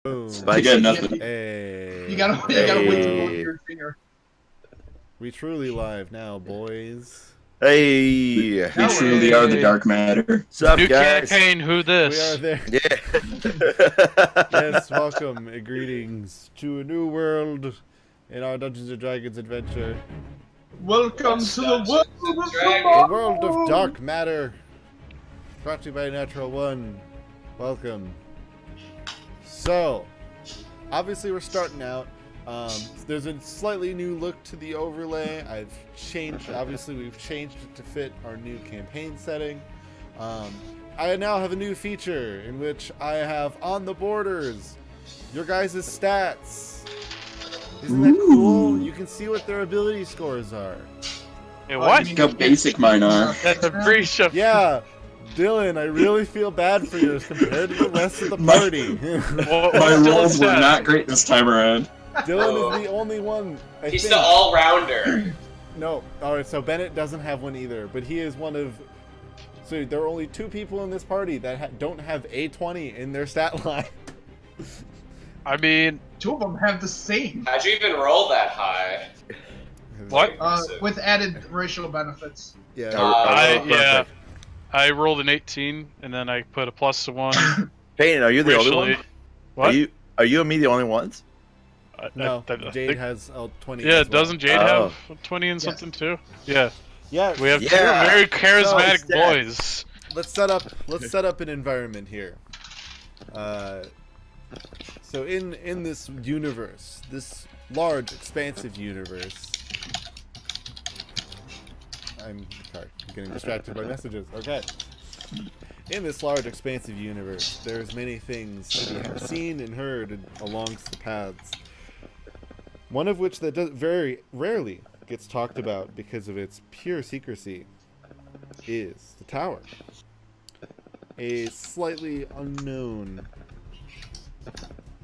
Boom. I got nothing. Hey. You gotta wait to roll your finger. We truly live now, boys. Hey. Now We we're- truly are the dark matter. What's up, New guys? campaign, who We are this? there. Yeah. Yes, welcome and greetings to a new world in our Dungeons & Dragons adventure. Welcome to the world of The world of dark matter. Brought to you by Natural One. Welcome. So, obviously we're starting out. There's a slightly new look to the overlay. Obviously we've changed it to fit our new campaign setting. I now have a new feature in which I have on the borders your guys' stats. Isn't that cool? You can see what their ability scores are. Hey, what? Look how basic mine are. That's a breach of. Yeah, Dylan, I really feel bad for yours compared to the rest of the party. My rolls were not great this time around. Dylan is the only one. He's the all-rounder. No, alright, so Bennett doesn't have one either, but he is one of... So there are only two people in this party that don't have a 20 in their stat line. I mean, Two of them have the same. How'd you even roll that high? what? With added racial benefits. Yeah. Yeah. I rolled an 18, and then I put a +1. Payne, are you the only one? What? Are you and me the only ones? No, I Jade think- has 20. Yeah, as well. doesn't Jade Oh. have 20 and Yes. something too? Yeah. Yeah, We have two Yeah. very charismatic So sad. boys. let's set up an environment here. So in this universe, this large, expansive universe, I'm getting distracted by messages. Okay. In this large, expansive universe, there's many things to be seen and heard alongst the paths. One of which that very rarely gets talked about because of its pure secrecy is the tower. A slightly unknown,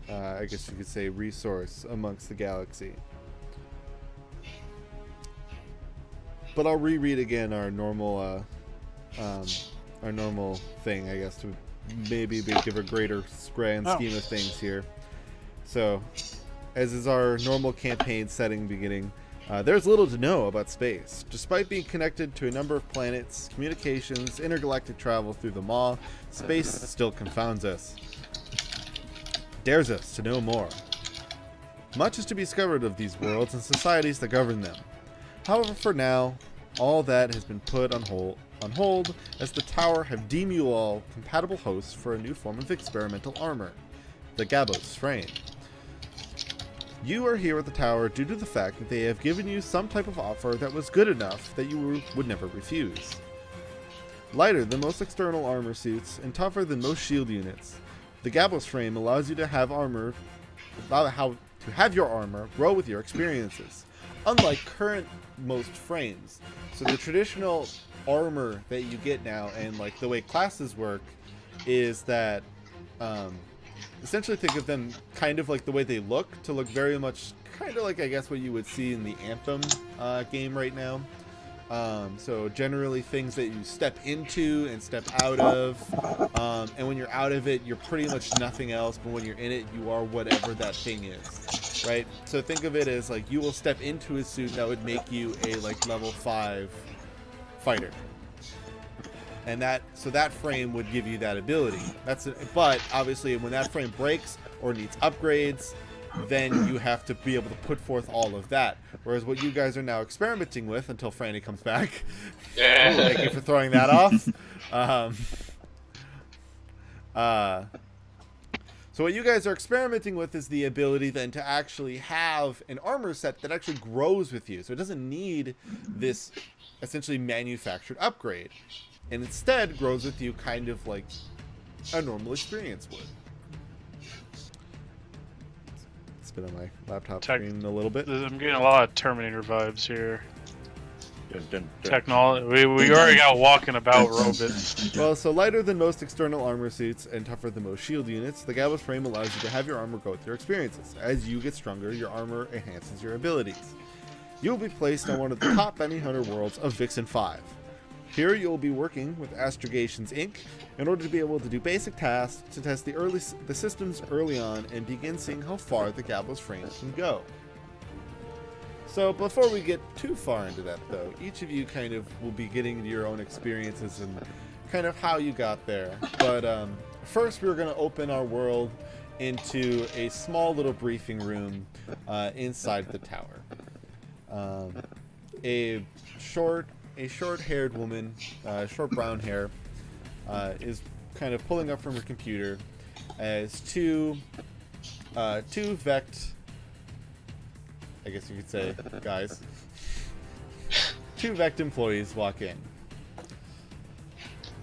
I guess you could say, resource amongst the galaxy. But I'll reread again our normal thing, I guess, to maybe give a greater grand scheme of things here. So, as is our normal campaign setting beginning, there's little to know about space. Despite being connected to a number of planets, communications, intergalactic travel through the Maw, space still confounds us. Dares us to know more. Much is to be discovered of these worlds and societies that govern them. However, for now, all that has been put on hold as the Tower have deemed you all compatible hosts for a new form of experimental armor, the Gabos frame. You are here at the Tower due to the fact that they have given you some type of offer that was good enough that you would never refuse. Lighter than most external armor suits and tougher than most shield units, the Gabos frame allows you to have your armor grow with your experiences, unlike current most frames. So the traditional armor that you get now, and like the way classes work, is that essentially think of them kind of like the way they look very much kind of like, I guess, what you would see in the Anthem game right now. So generally things that you step into and step out of, and when you're out of it, you're pretty much nothing else, but when you're in it, you are whatever that thing is, right? So think of it as like you will step into a suit that would make you a like level 5 fighter. And that frame would give you that ability. But obviously when that frame breaks or needs upgrades, then you have to be able to put forth all of that. Whereas what you guys are now experimenting with until Franny comes back. Thank you for throwing that off. So what you guys are experimenting with is the ability then to actually have an armor set that actually grows with you. So it doesn't need this essentially manufactured upgrade, and instead grows with you kind of like a normal experience would. Spin on my laptop screen a little bit. I'm getting a lot of Terminator vibes here. Dun, dun, dun. Technology. We already got walking about robots. Well, so lighter than most external armor suits and tougher than most shield units, the Gabos frame allows you to have your armor go with your experiences. As you get stronger, your armor enhances your abilities. You will be placed on one of the top bounty hunter worlds of Vixen 5. Here you'll be working with Astrogations Inc. in order to be able to do basic tasks to test the systems early on and begin seeing how far the Gabble's frames can go. So before we get too far into that though, each of you kind of will be getting your own experiences and kind of how you got there. But first we're going to open our world into a small little briefing room inside the tower. A short-haired woman, short brown hair, is kind of pulling up from her computer as two Vect, I guess you could say, guys. Two Vect employees walk in.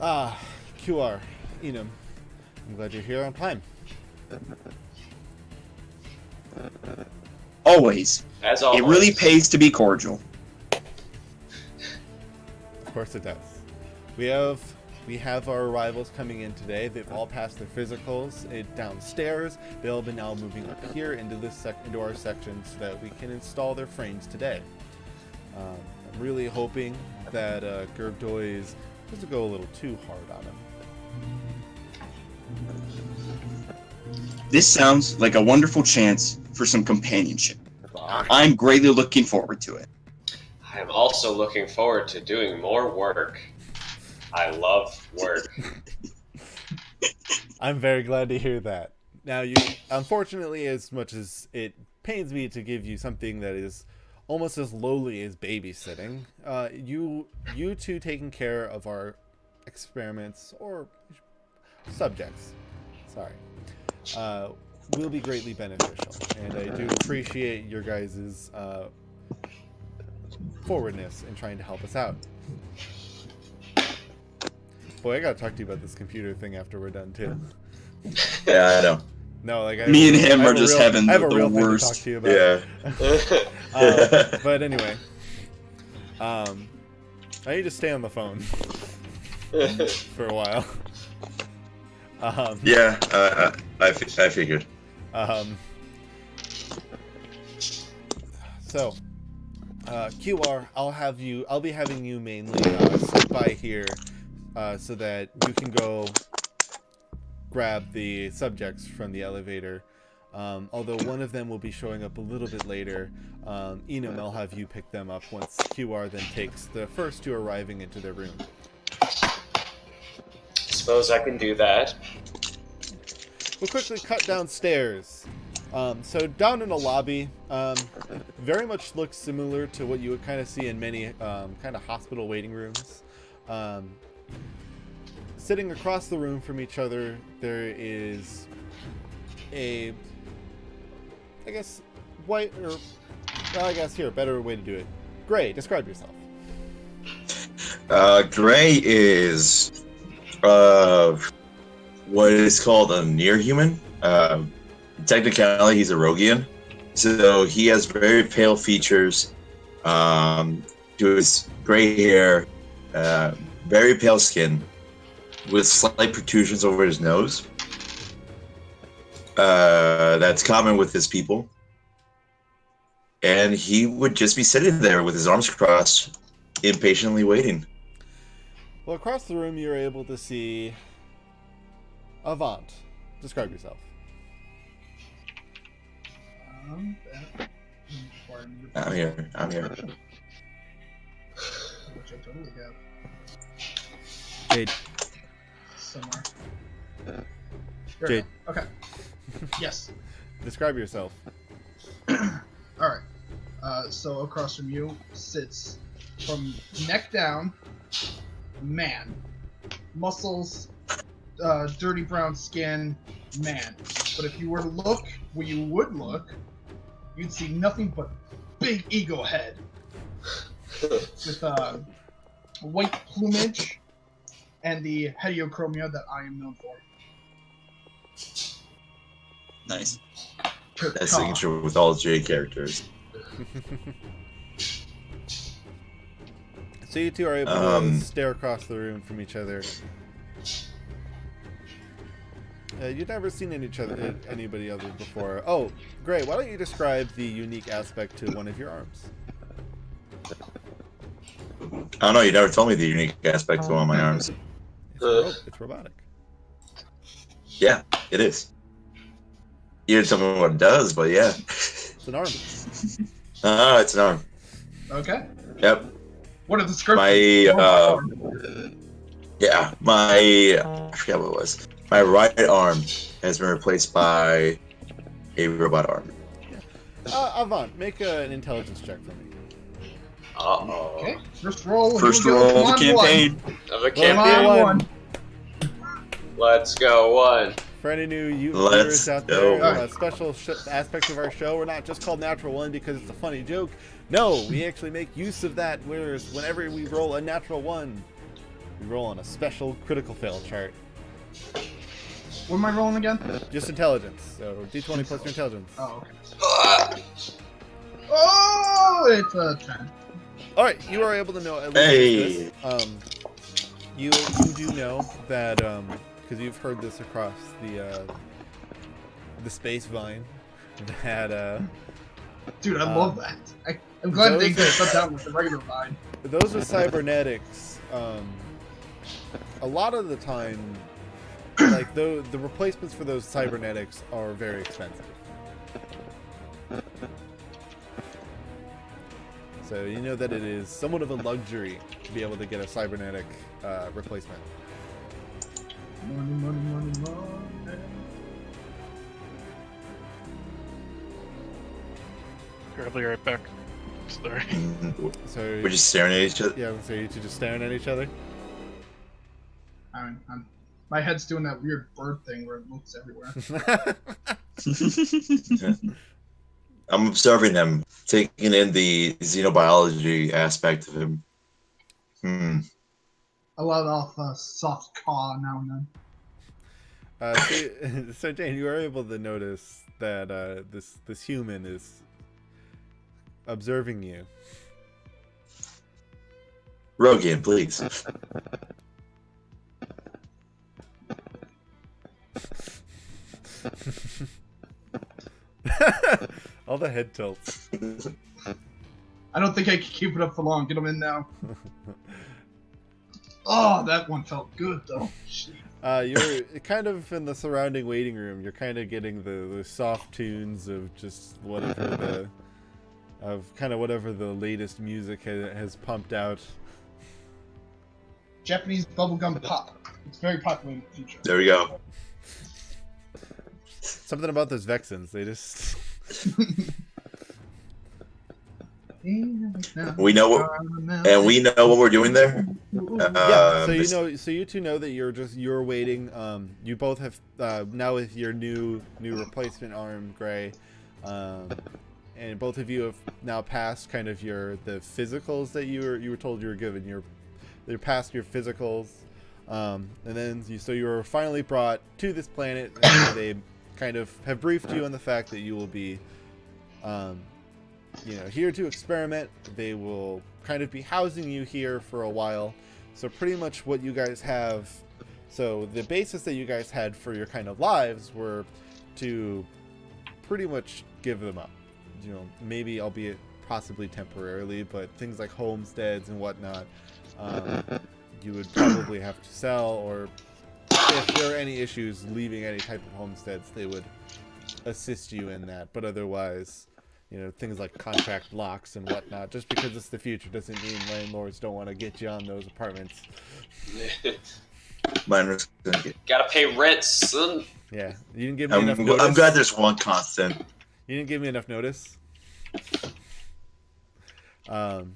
QR, Enum, I'm glad you're here on time. Always. As always. It really pays to be cordial. Of course it does. We have our arrivals coming in today. They've all passed their physicals downstairs. They'll be now moving up here into into our section so that we can install their frames today. I'm really hoping that Gerbdoy doesn't go a little too hard on him. This sounds like a wonderful chance for some companionship. I'm greatly looking forward to it. I'm also looking forward to doing more work. I love work. I'm very glad to hear that. Now, unfortunately, as much as it pains me to give you something that is almost as lowly as babysitting, you two taking care of our experiments or subjects, will be greatly beneficial, and I do appreciate your guys' forwardness in trying to help us out. Boy, I gotta talk to you about this computer thing after we're done too. Yeah, I know. No, like Me and him are just having the worst. Thing to talk to you about. Yeah. But anyway, I need to stay on the phone for a while. Yeah, I figured. So, QR, I'll be having you mainly sit by here so that you can go grab the subjects from the elevator. Although one of them will be showing up a little bit later. Enum, I'll have you pick them up once QR then takes the first two arriving into their room. Suppose I can do that. We'll quickly cut downstairs. So down in the lobby, very much looks similar to what you would kind of see in many kind of hospital waiting rooms. Sitting across the room from each other, there is a, I guess, white, or, well, I guess here, a better way to do it. Gray, describe yourself. Gray is what is called a near human. Technically, he's a Rogian, so he has very pale features, to his gray hair, very pale skin, with slight protrusions over his nose. That's common with his people. And he would just be sitting there with his arms crossed, impatiently waiting. Well, across the room, you're able to see Avant. Describe yourself. I'm here. Which I totally have Jade. somewhere. Jade. Okay. Yes. Describe yourself. Alright. So across from you sits, from neck down, man. Muscles, dirty brown skin, man. But if you were to look where you would look, you'd see nothing but big ego head. With white plumage and the heterochromia that I am known for. Nice. That's signature with all J characters. So you two are able to stare across the room from each other. You've never seen anybody other before. Oh, great. Why don't you describe the unique aspect to one of your arms? I don't know. You never told me the unique aspect of one of my arms. It's robotic. Yeah, it is. You didn't tell me what it does, but yeah. It's an arm. Ah, it's an arm. Okay. Yep. What are the descriptions? My Robot arm. yeah, I forgot what it was. My right arm has been replaced by a robot arm. Avant, make an intelligence check for me. Uh-oh. Okay. First roll. First here we go. roll of Come the on, campaign. Of the Come campaign. on, One. one. Let's go, one. For any new Let's viewers out go. there, a special aspect of our show, we're not just called Natural One because it's a funny joke. No, we actually make use of that, whereas whenever we roll a natural one, we roll on a special critical fail chart. What am I rolling again? Just intelligence, so D20 plus your intelligence. Oh, okay. Oh, it's a 10. Alright, you are able to know at least Hey. this. You do know that, because you've heard this across the space vine, that, Dude, I love that. I'm glad they those- cut down with the regular vine. those with cybernetics, a lot of the time, like the replacements for those cybernetics are very expensive. So you know that it is somewhat of a luxury to be able to get a cybernetic replacement. Money, money, money, money. I'll be right back. Sorry. So We're just staring at each other. yeah, so you two just staring at each other. My head's doing that weird bird thing where it looks everywhere. I'm observing him, taking in the xenobiology aspect of him. I let off a soft caw now and then. So Jane, you are able to notice that this human is observing you. Rogan, please. All the head tilts. I don't think I can keep it up for long. Get them in now. Oh, that one felt good though. Shit. You're kind of in the surrounding waiting room. You're kind of getting the soft tunes of just whatever the latest music has pumped out. Japanese bubblegum pop. It's very popular in the future. There we go. Something about those Vexans. They just We know what, and we know what we're doing there. yeah. So you two know that you're waiting. You both have now with your new replacement arm, Gray, and both of you have now passed kind of the physicals that you were told you were given. You're past your physicals, and then you were finally brought to this planet. And they kind of have briefed you on the fact that you will be, here to experiment. They will kind of be housing you here for a while. So pretty much what you guys have, so the basis that you guys had for your kind of lives were to pretty much give them up. Maybe albeit possibly temporarily, but things like homesteads and whatnot, you would probably have to sell, or if there are any issues leaving any type of homesteads, they would assist you in that. But otherwise, things like contract locks and whatnot, just because it's the future doesn't mean landlords don't want to get you on those apartments. Mine was gonna get. Gotta pay rent, son. Yeah, you didn't give me enough notice. I'm glad there's one constant. You didn't give me enough notice. So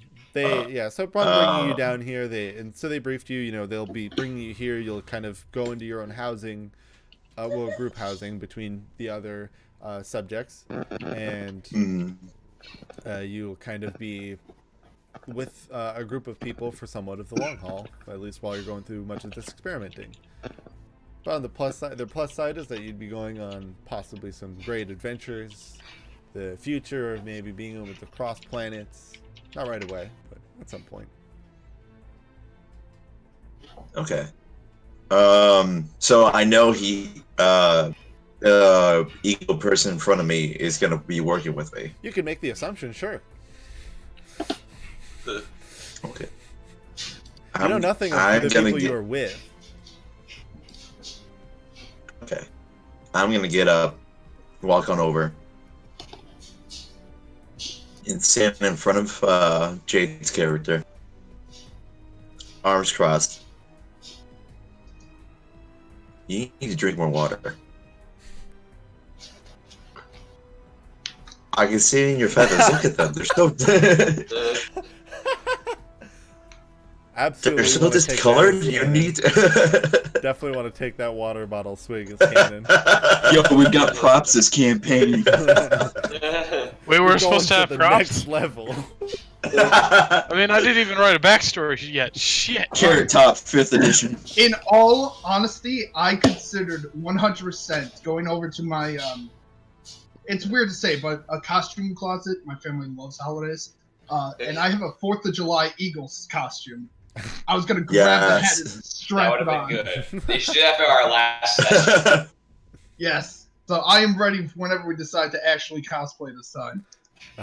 upon bringing you down here, they briefed you. They'll be bringing you here. You'll kind of go into your own housing, group housing between the other subjects, and you'll kind of be with a group of people for somewhat of the long haul, at least while you're going through much of this experimenting. But on the plus side is that you'd be going on possibly some great adventures, the future of maybe being able to cross planets, not right away, but at some point. Okay. So I know equal person in front of me is gonna be working with me. You can make the assumption, sure. Okay. You know nothing of I'm the gonna people get, you are with. Okay. I'm gonna get up, walk on over, and stand in front of Jade's character. Arms crossed. You need to drink more water. I can see it in your feathers. Look at them. They're so Absolutely. they're so wanna take that discolored. as You canon. need. Definitely want to take that water bottle swig as canon. Yo, we've got props this campaign. We were We're supposed to going have the props. next level. I mean, I didn't even write a backstory yet. Shit. Carrot Top 5th edition. In all honesty, I considered 100% going over to my it's weird to say, but a costume closet. My family loves holidays, and I have a 4th of July Eagles costume. I was gonna grab the hat and That strap would it have on. been good. They should have for our last session. Yes, so I am ready whenever we decide to actually cosplay this time.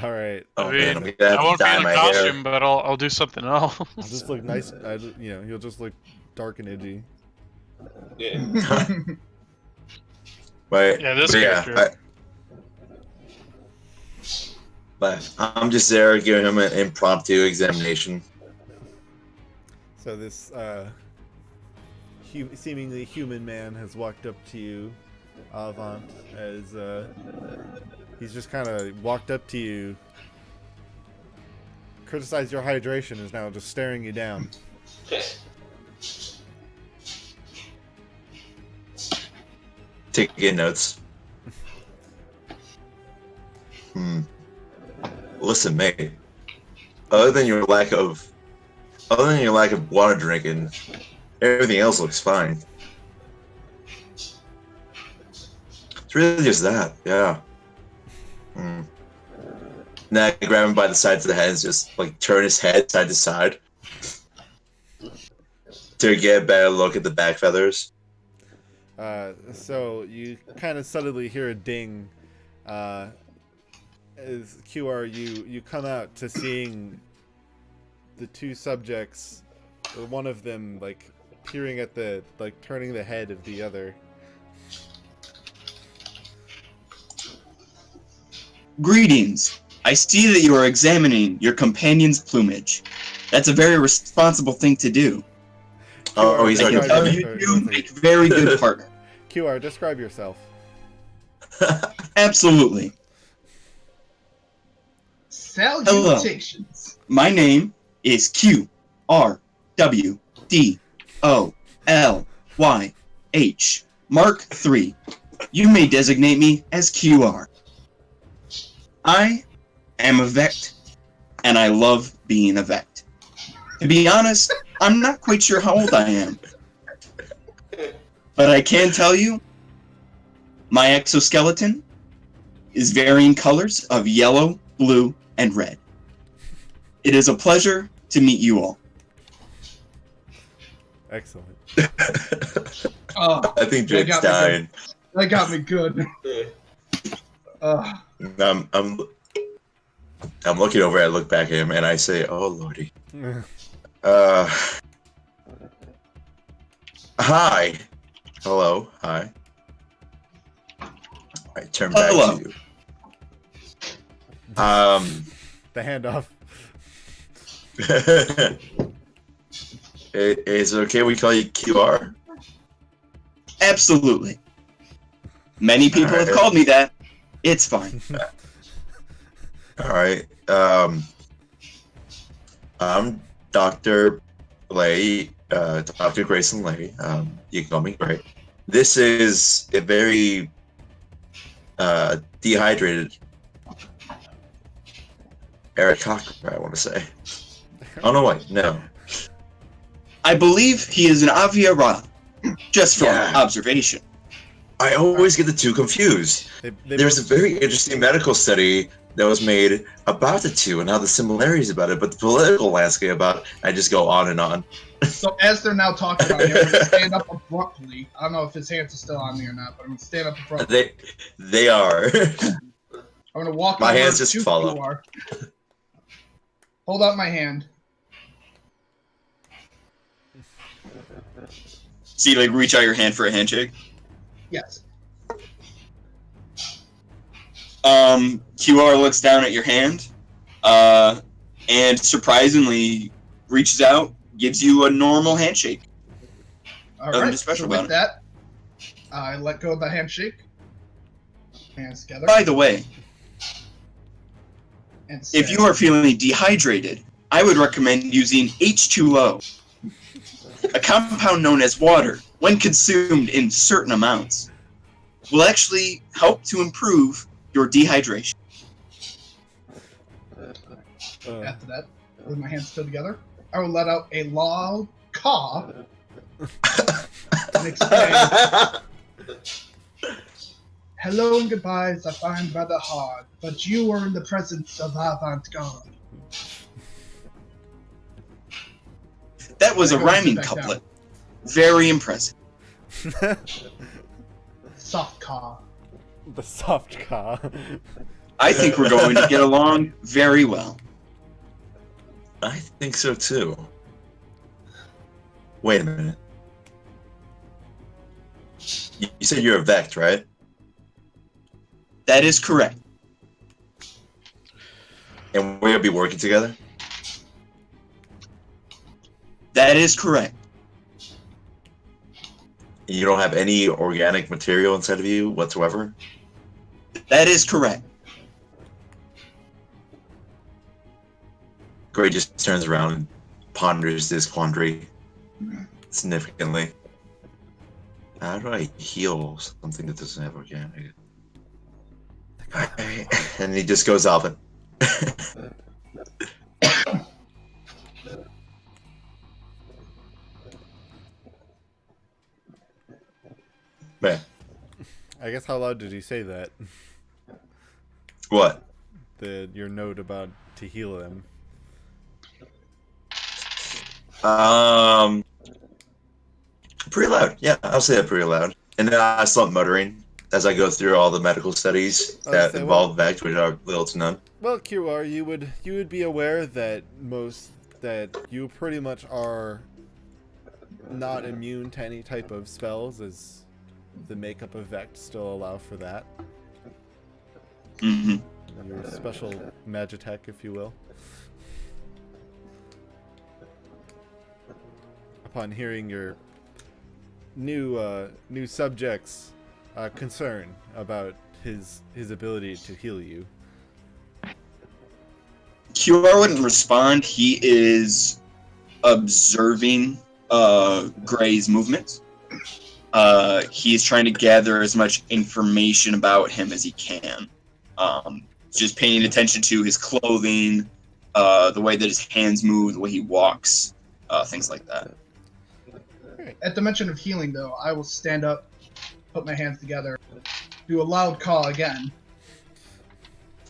All right. Oh I mean, man, I'm gonna have I to won't be dye in a my costume, hair. but I'll do something else. I'll just look nice. You'll just look dark and edgy. Yeah. But, Yeah, this but character. but I'm just there giving him an impromptu examination. So this seemingly human man has walked up to you, Avant, as he's just kind of walked up to you, criticized your hydration, is now just staring you down. Taking notes. Listen, mate. Other than your lack of water drinking, everything else looks fine. It's really just that, yeah. Then I grab him by the sides of the head and just like turn his head side to side to get a better look at the back feathers. So you kind of suddenly hear a ding as QR you come out to seeing the two subjects, or one of them like peering at the turning the head of the other. Greetings. I see that you are examining your companion's plumage. That's a very responsible thing to do. Oh, he's I like can tell a- you sorry, two one make second. very good partners. QR, describe yourself. Absolutely. Salutations. My name is QRWDOLYH Mark III. You may designate me as QR. I am a Vect, and I love being a Vect. To be honest, I'm not quite sure how old I am. But I can tell you, my exoskeleton is varying colors of yellow, blue, and red. It is a pleasure to meet you all. Excellent. Oh, I think Jake's got me dying. that got me good. I'm looking over. I look back at him and I say, "Oh lordy." Hi. Hello. Hi. I turn back Hello. to you. The handoff. Is it okay we call you QR? Absolutely. Many people have called me that. It's fine. All right. I'm Dr. Lay, Dr. Grayson Lay. You can call me Gray. This is a very dehydrated Eric Cocker, I want to say. Oh, no, wait. No. I believe he is an Aviara, just from Yeah. observation. I always get the two confused. They There's a very interesting medical study that was made about the two and how the similarities about it, but the political landscape about it, I just go on and on. So as they're now talking about me, I'm gonna stand up abruptly. I don't know if his hands are still on me or not, but I'm gonna stand up abruptly. They are. I'm gonna walk My over hands just to fall up. QR. Hold out my hand. So you like reach out your hand for a handshake. Yes. QR looks down at your hand, and surprisingly reaches out, gives you a normal handshake. All Nothing right. special So about with it. that, I let go of the handshake. Hands together. By the way, And say, if you are feeling dehydrated, I would recommend using H2O, a compound known as water, when consumed in certain amounts, will actually help to improve your dehydration. after that, with my hands still together, I will let out a loud caw and explain, hello and goodbyes I find rather hard, but you are in the presence of avant-garde. That was a Go and sit rhyming back couplet. down. Very impressive. Soft caw. The soft car. I think we're going to get along very well. I think so too. Wait a minute. You said you're a Vect, right? That is correct. And we'll be working together? That is correct. You don't have any organic material inside of you whatsoever? That is correct. Gray just turns around and ponders this quandary significantly. How do I heal something that doesn't have organic? And he just goes off it. Man, I guess how loud did you say that? what? Your note about to heal them. Pretty loud. Yeah, I'll say that pretty loud. And then I start muttering as I go through all the medical studies that say, involve Vect, which are little to none. Well, QR, you would be aware that you pretty much are not immune to any type of spells, as the makeup of Vect still allow for that. Mm-hmm. Your special magitech, if you will. Upon hearing your new subject's concern about his ability to heal you. QR wouldn't respond. He is observing Gray's movements. He's trying to gather as much information about him as he can. Just paying attention to his clothing, the way that his hands move, the way he walks, things like that. At the mention of healing, though, I will stand up, put my hands together, do a loud caw again,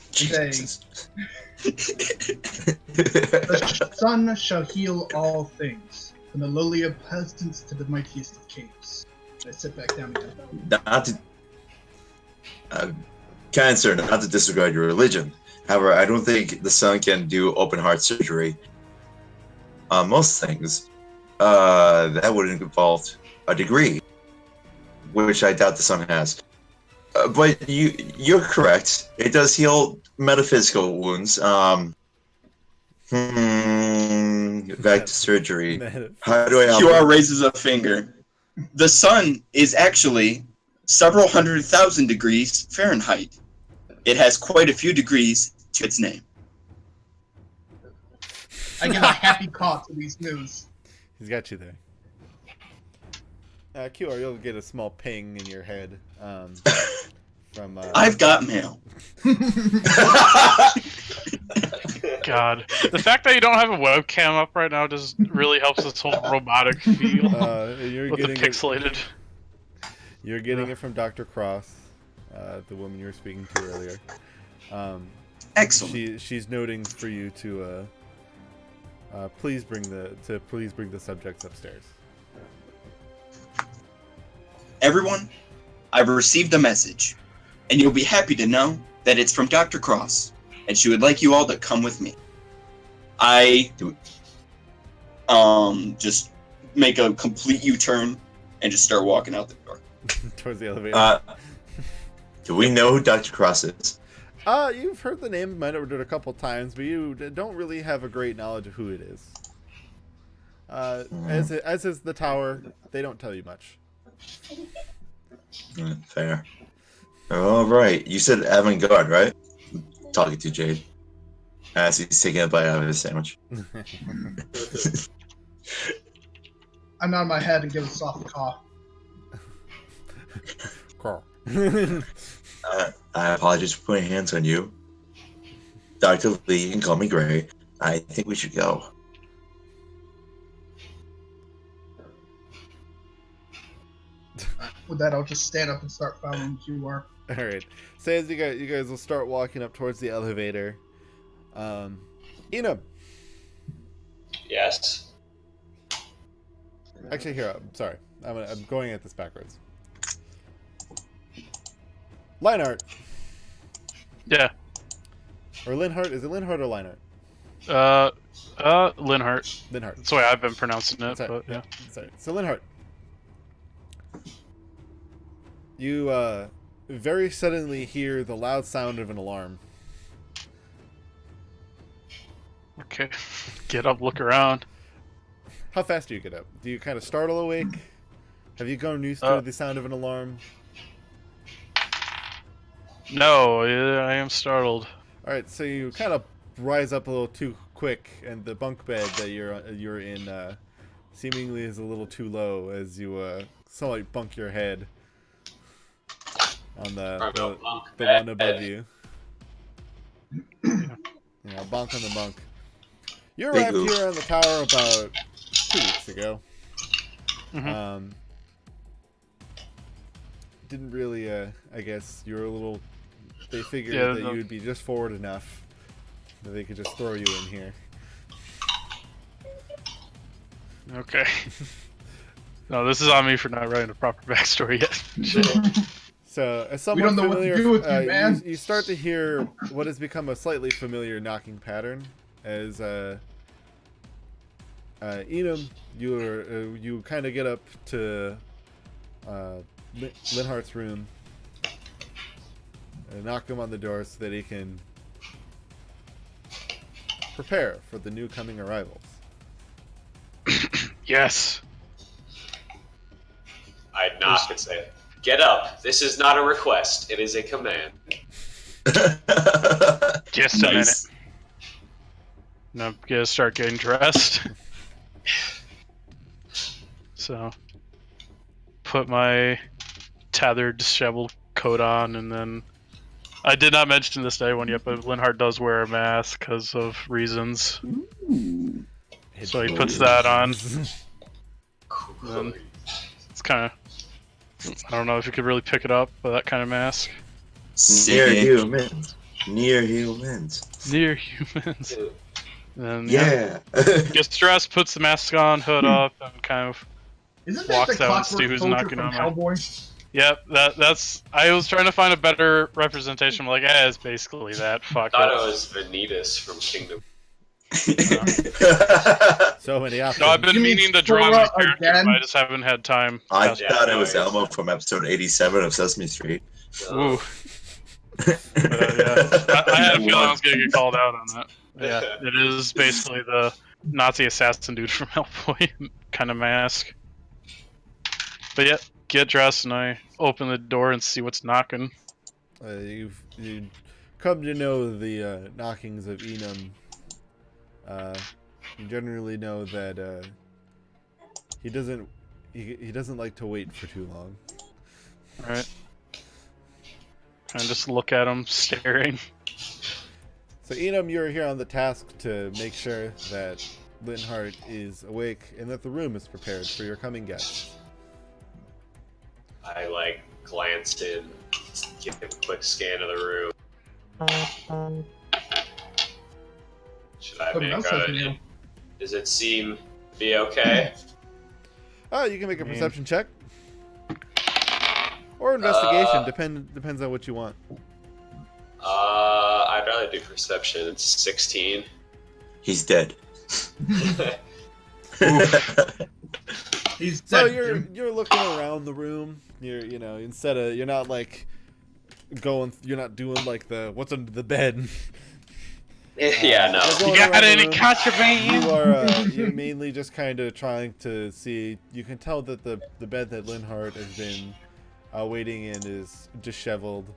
and say, the sun shall heal all things, from the lowly of peasants to the mightiest of kings. I sit back down again. Not to, kind sir, not to disregard your religion. However, I don't think the sun can do open heart surgery on most things. That would involve a degree, which I doubt the sun has. But you're correct. It does heal metaphysical wounds. Back to surgery. How do I help QR you? raises a finger. The sun is actually several 100,000 degrees Fahrenheit. It has quite a few degrees to its name. I give a happy caw to these news. He's got you there. QR, you'll get a small ping in your head from. I've got mail. God, the fact that you don't have a webcam up right now just really helps this whole robotic feel You're with the getting pixelated. You're getting it from Dr. Cross, the woman you were speaking to earlier. Excellent. She's noting for you to please bring the subjects upstairs. Everyone, I've received a message, and you'll be happy to know that it's from Dr. Cross, and she would like you all to come with me. I just make a complete U-turn, and just start walking out the door. Towards the elevator. Do we know who Dr. Cross is? You've heard the name, might have heard it a couple times, but you don't really have a great knowledge of who it is. As is the tower, they don't tell you much. Fair. All right. You said avant-garde, right? Talking to Jade as he's taking a bite out of his sandwich. I nod my head and give a soft caw. Carl. I apologize for putting hands on you. Dr. Lee, you can call me Gray. I think we should go. With that, I'll just stand up and start following QR. All right. So as you guys will start walking up towards the elevator. Enum. Yes. Actually, here. I'm sorry. I'm going at this backwards. Leinart. Yeah. Or Linhart. Is it Linhart or Leinart? Linhart. Linhart. That's the way I've been pronouncing it, Sorry. but yeah. Sorry. So Linhart. You very suddenly hear the loud sound of an alarm. Okay. Get up, look around. How fast do you get up? Do you kind of startle awake? Have you grown used to the sound of an alarm? No, I am startled. All right, so you kind of rise up a little too quick, and the bunk bed that you're in seemingly is a little too low as you somewhat bunk your head on the one above you. Yeah, bonk on the bunk. You arrived here on the tower about 2 weeks ago. Mm-hmm. Didn't really, I guess you were a little. They figured that you would be just forward enough that they could just throw you in here. Okay. No, this is on me for not writing a proper backstory yet. Shit. So, as We someone don't know what to familiar, do with you, man. you start to hear what has become a slightly familiar knocking pattern. As Enum, you kind of get up to Linhart's room and knock him on the door so that he can prepare for the new coming arrivals. Yes. I'd knock and say, "Get up. This is not a request. It is a command." Just a minute. Now I'm gonna start getting dressed. So, put my tethered, disheveled coat on, and then I did not mention this to anyone yet, but Linhart does wear a mask because of reasons. So he puts that on. Then it's kind of, I don't know if you could really pick it up, but that kind of mask. Near humans. Near humans. Near humans. And Yeah. gets dressed, puts the mask on, hood up, and kind of Isn't that walks the out and see Clockwork who's Soldier knocking from on my. Hellboy? Yep, that's. I was trying to find a better representation. I'm like, it's basically that. Fuck I thought it. it was Vanitas from Kingdom. So many options. No, I've been You mean meaning to draw Sora these characters, again? but I just haven't had time. I Yeah, thought it no was worries. Elmo from episode 87 of Sesame Street. Ooh. Yeah. I had a feeling I was gonna get called out on that. Yeah, it is basically the Nazi assassin dude from Hellboy kind of mask. But yeah, get dressed and I open the door and see what's knocking. You come to know the knockings of Enum. You generally know that he doesn't like to wait for too long. Alright. And just look at him staring. So Enum, you're here on the task to make sure that Linhart is awake and that the room is prepared for your coming guests. I glance in, give him a quick scan of the room. Should I Something make else has to do. a? Does it seem to be okay? You can make a perception check. Or investigation, depends on what you want. I'd rather do perception. It's 16. He's dead. He's So dead. you're looking around the room. You're not like you're not doing like the what's under the bed. Yeah, no. You're going You got around the any room. contraband? You're mainly just kind of trying to see. You can tell that the bed that Linhardt has been waiting in is disheveled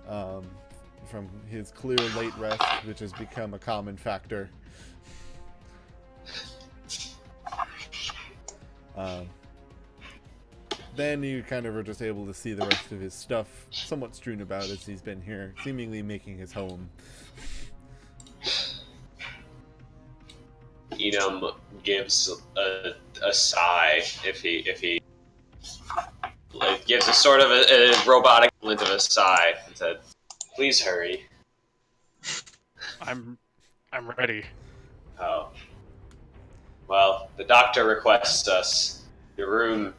from his clear late rest, which has become a common factor. Then you kind of are just able to see the rest of his stuff somewhat strewn about as he's been here, seemingly making his home. Enum gives a sigh if he like, gives a sort of a robotic glint of a sigh and said, "Please hurry." I'm ready. Oh. Well, the doctor requests us. Your room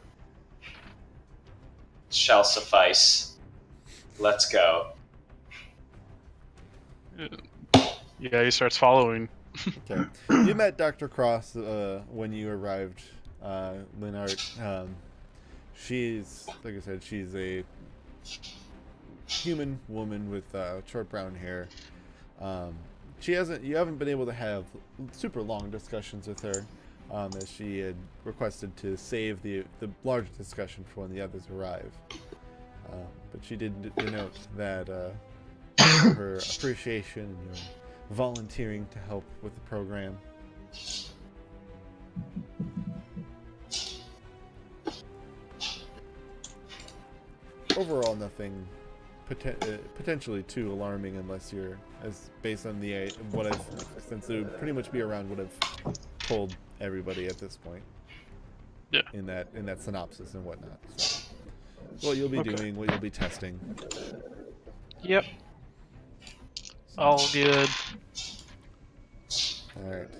shall suffice. Let's go. Yeah, he starts following. Okay. You met Dr. Cross when you arrived, Linhardt. She's, like I said, she's a human woman with short brown hair. You haven't been able to have super long discussions with her, as she had requested to save the larger discussion for when the others arrive. But she did denote that her appreciation and your volunteering to help with the program. Overall, nothing potentially too alarming, unless you're, as based on the what I've, since it would pretty much be around what I've told everybody at this point. Yeah. In that synopsis and whatnot. So, what you'll be doing, what you'll be testing. Yep. All good. Alright.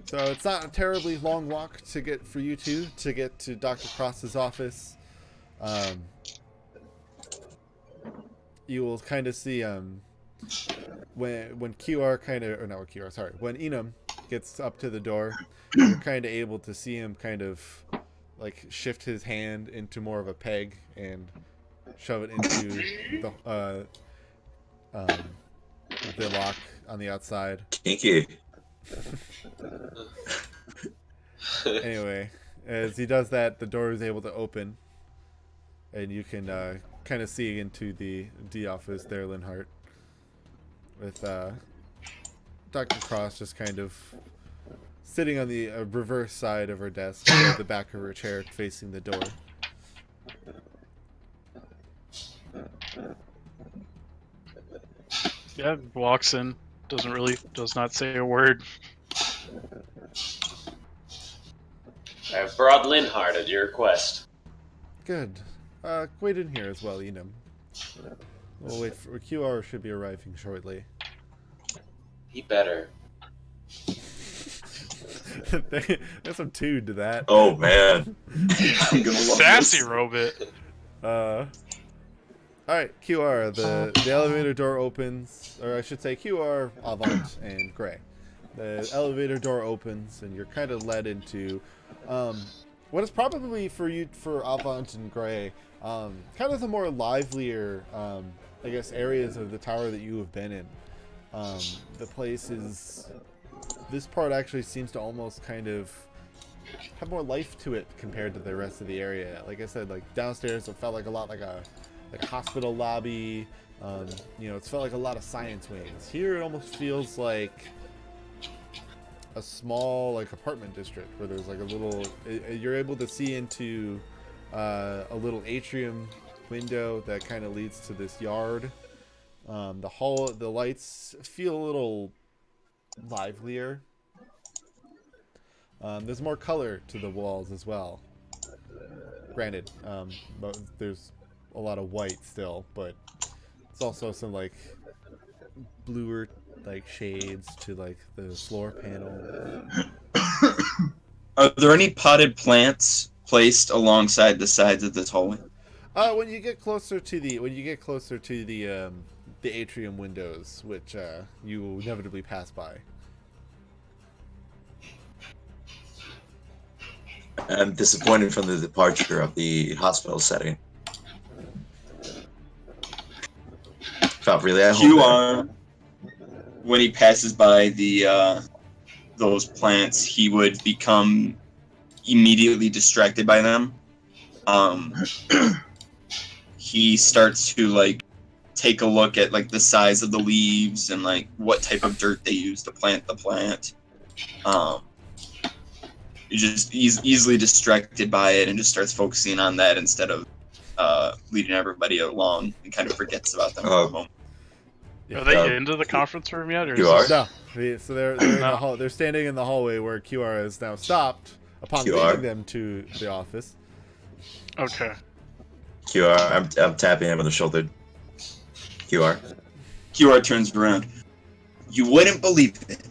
So it's not a terribly long walk for you two to get to Dr. Cross's office. You will kind of see when QR when Enum gets up to the door, you're kind of able to see him kind of like shift his hand into more of a peg and shove it into the lock on the outside. Kinky. Anyway, as he does that, the door is able to open, and you can kind of see into the office there, Linhardt, with Dr. Cross just kind of sitting on the reverse side of her desk, with the back of her chair facing the door. Yeah, walks in, does not say a word. I have brought Linhardt at your request. Good. Wait in here as well, Enum. We'll wait for QR should be arriving shortly. He better. There's some tune to that. Oh man, I'm gonna love Sassy this. robot. Alright, QR, the elevator door opens, or I should say QR, Avant, and Gray. The elevator door opens, and you're kind of led into what is probably for Avant and Gray, kind of the more livelier, I guess, areas of the tower that you have been in. The place is... This part actually seems to almost kind of have more life to it compared to the rest of the area. Like I said, like downstairs it felt like a lot like a hospital lobby. It's felt like a lot of science wings. Here it almost feels like a small like apartment district where there's like a little. You're able to see into a little atrium window that kind of leads to this yard. The lights feel a little livelier. There's more color to the walls as well. Granted, but there's a lot of white still, but it's also some like bluer like shades to like the floor panel. Are there any potted plants placed alongside the sides of this hallway? When you get closer to the atrium windows, which you will inevitably pass by. I'm disappointed from the departure of the hospital setting. Felt really at home there. QR, when he passes by those plants, he would become immediately distracted by them. He starts to like take a look at like the size of the leaves and like what type of dirt they use to plant the plant. He's easily distracted by it and just starts focusing on that instead of leading everybody along and kind of forgets about them for a moment. Are they into the conference room yet? Or You is are? No, so they're in the hall. They're standing in the hallway where QR has now stopped upon QR. leading them to the office. Okay. QR, I'm tapping him on the shoulder. QR. QR turns around. You wouldn't believe it,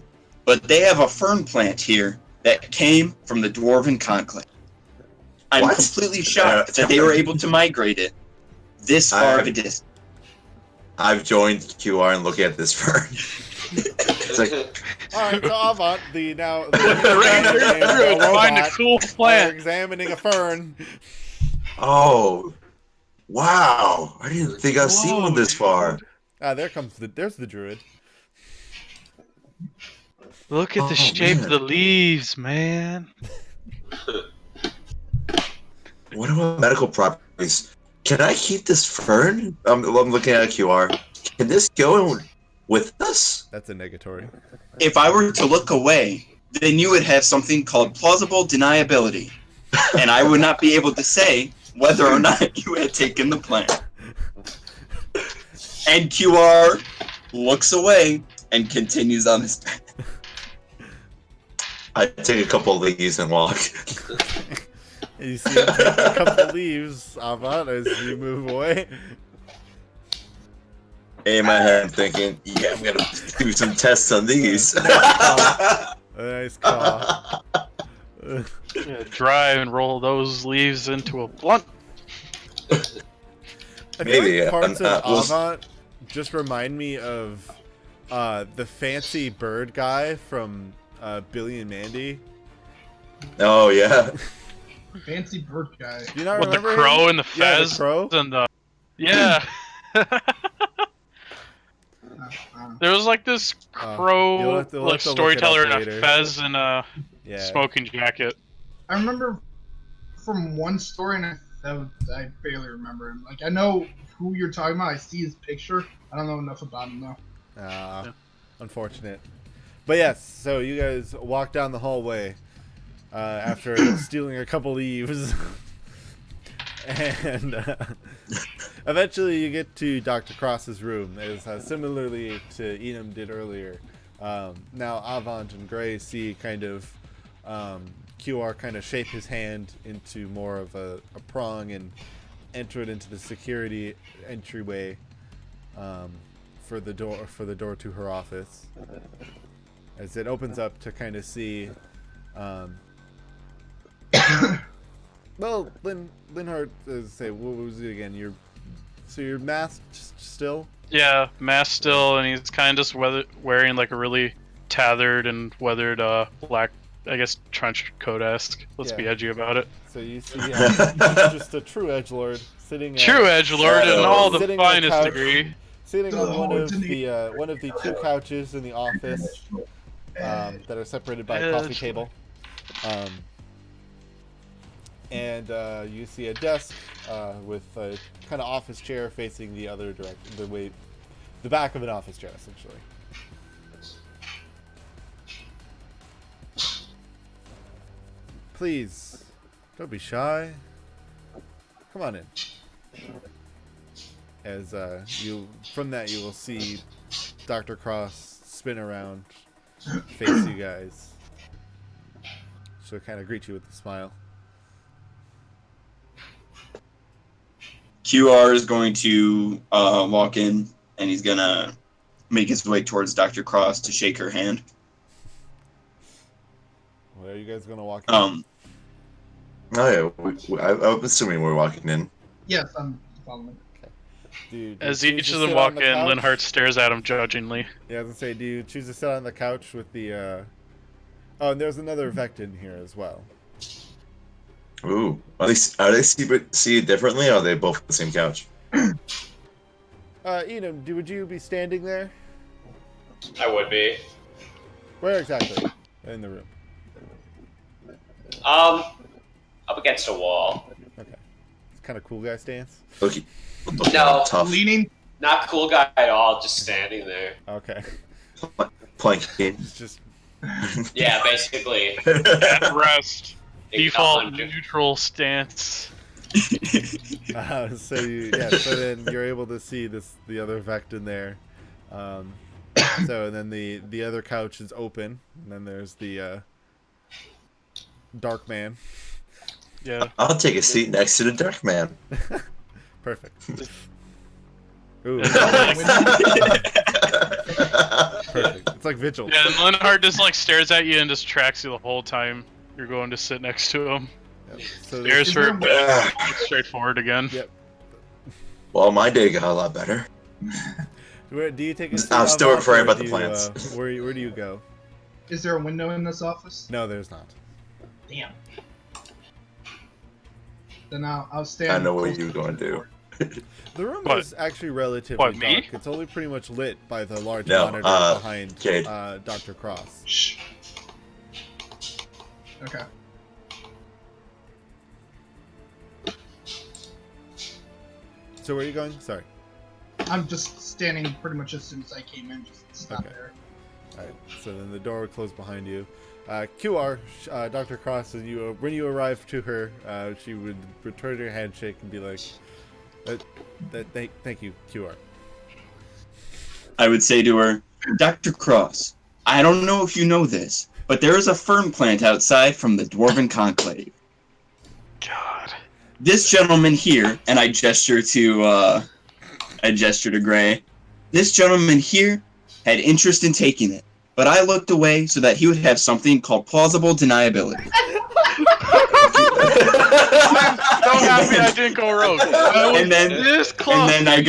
but they have a fern plant here that came from the Dwarven Conclave. I'm What? completely shocked that they were able to migrate it this far of a distance. I've joined QR and look at this fern. It's like, All right, so Avant, the Ranger and Druid the find a robot cool are plant. examining a fern. oh, wow! I didn't think I've seen one this far. There's the druid. Look at the Oh, shape man. of the leaves, man. What about medical properties? Can I keep this fern? I'm looking at a QR. Can this go with us? That's a negatory. If I were to look away, then you would have something called plausible deniability, and I would not be able to say whether or not you had taken the plant. And QR looks away and continues on his path. I take a couple of leaves and walk. You see him take a couple leaves, Avant, as you move away. In my head, I'm thinking, yeah, I'm gonna do some tests on these. A nice call. Yeah, dry and roll those leaves into a blunt. I feel Maybe, like parts of we'll- Avant just remind me of the fancy bird guy from Billy and Mandy. Oh yeah. Fancy bird guy. Do you not With the remember crow him? and the Yeah, the fez crow. and the yeah. There was like this You'll crow have to like look it up storyteller in a later. fez and a Yeah. smoking jacket. I remember from one story, and I barely remember him. Like, I know who you're talking about. I see his picture. I don't know enough about him, though. Yeah. Unfortunate. But yes, so you guys walk down the hallway after stealing a couple leaves. And eventually you get to Dr. Cross's room, as similarly to Enum did earlier. Now Avant and Gray see kind of QR kind of shape his hand into more of a prong and enter it into the security entryway for the door to her office. As it opens up to kind of see well, Linhart, say, what was it again? You're masked still? Yeah, mask still, and he's kind of just wearing like a really tattered and weathered black, I guess, trench coat-esque. Let's be Yeah. edgy about it. So you see just a true edgelord sitting True edgelord in all the Sitting on the finest couch. degree. sitting The on one of Hordini. the two couches in the office that are separated by a coffee table. And you see a desk with a kind of office chair facing the other direction, the back of an office chair, essentially. Please, don't be shy. Come on in. As from that you will see Dr. Cross spin around, face you guys. She'll kind of greet you with a smile. QR is going to walk in, and he's gonna make his way towards Dr. Cross to shake her hand. Where are you guys gonna walk in? Oh yeah, I'm assuming we're walking in. Yes, I'm following. Dude, As do you each choose of to them sit walk on in, the couch? Linhart stares at him judgingly. Yeah, I was gonna say, do you choose to sit on the couch with the? Oh, and there's another Vect in here as well. Ooh, are they seated differently, or are they both on the same couch? Enum, would you be standing there? I would be. Where exactly in the room? Up against a wall. Okay. It's kind of cool guy stance. Look, No. tough. Leaning. Not cool guy at all, just standing there. Okay. Planking. It's just Yeah, basically. At rest. Big Default 100. neutral stance. so then you're able to see the other Vect in there. So then the other couch is open, and then there's the Dark Man. Yeah. I'll take a seat next to the Dark Man. Perfect. Ooh, And perfect. It's like Vigil. Yeah, and Linhardt just like stares at you and just tracks you the whole time you're going to sit next to him. Yep. So Stares Is for a there- bit, straightforward again. Yep. Well, my day got a lot better. Where do you take a seat I'm off still off, referring or about do the you, plants. where do you go? Is there a window in this office? No, there's not. Damn. Then I'll stand. I know what close you're to going to do. The room What? is actually relatively What, dark. me? It's only pretty much lit by the large No, monitor behind Cade. Dr. Cross. Shh. Okay. So where are you going? Sorry. I'm just standing pretty much as soon as I came in. Just stop Okay. there. Alright, so then the door would close behind you. QR, Dr. Cross, when you arrive to her, she would return your handshake and be like, thank you, QR. I would say to her, Dr. Cross, I don't know if you know this, but there is a fern plant outside from the Dwarven Conclave. God. This gentleman here, and I gesture to Gray, this gentleman here had interest in taking it, but I looked away so that he would have something called plausible deniability. I'm so happy I didn't go rogue. I was And then- this close. And then I to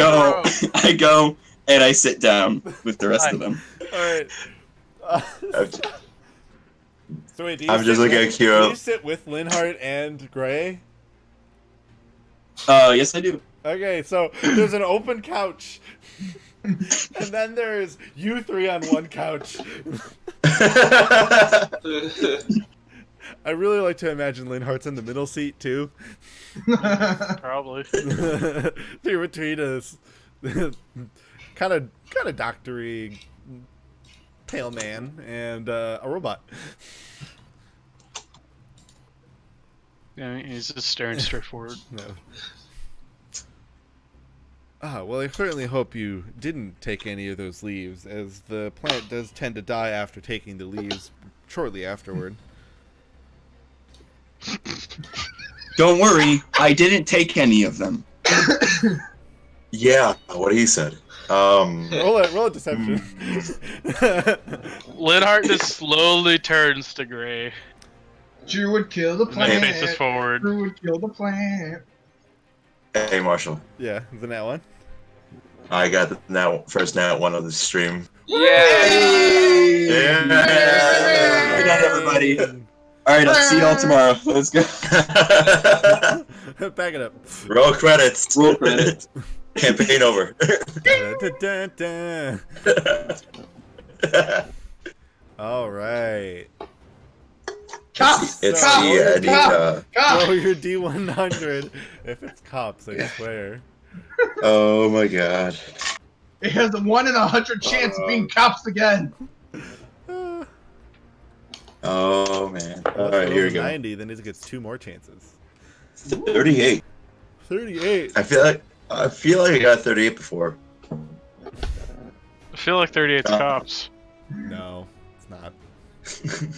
go, rogue. and I sit down with the rest of them. Alright. So wait, do you I'm just sit looking with- at Kira. Do you sit with Linhardt and Gray? Yes, I do. Okay, so there's an open couch. And then there's you three on one couch. I really like to imagine Linhardt's in the middle seat too. Probably. You're between us, kind of doctory pale man and a robot. Yeah, he's just staring straight forward. No. Well, I certainly hope you didn't take any of those leaves, as the plant does tend to die after taking the leaves shortly afterward. Don't worry, I didn't take any of them. Yeah, what he said. Roll a deception. Linhardt just slowly turns to Gray Drew would kill the and then plant. faces forward. Drew would kill the plant. Hey, Marshall. Yeah, isn't that one? I got the first nat one of the stream. Yeah. Yeah. Good night, everybody. Alright, I'll see y'all tomorrow. Let's go. Back it up. Roll credits. Roll credits. Campaign over. All right. Cops! It's Cops! the Cops! Cops! Roll your D100. If it's cops, I swear. Oh my god. It has a 1 in 100 chance of being cops again. Oh man. Once Alright, it here we rolls go. 90, then it gets 2 more chances. 38. 38. I feel like I got 38 before. I feel like 38's cops. No, it's not.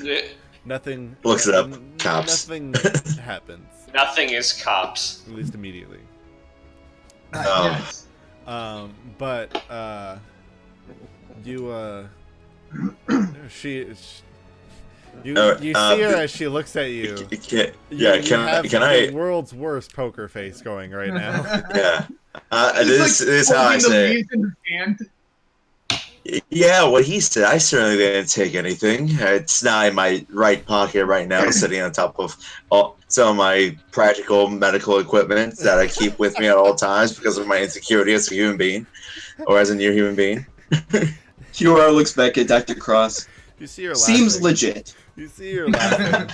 Yeah. Nothing. Looks it up. n- Cops. Nothing happens, Nothing is cops. at least immediately. Oh. Yes. But you you see her as she looks at you. Yeah, You can have I? the world's worst poker face going right now. Yeah. He's, This like, is how I holding the say. leaves in his hand. Yeah, what he said. I certainly didn't take anything. It's not in my right pocket right now, sitting on top of some of my practical medical equipment that I keep with me at all times because of my insecurity as a human being or as a near human being. QR looks back at Dr. Cross. You see her Seems laughing. legit. You see her laughing.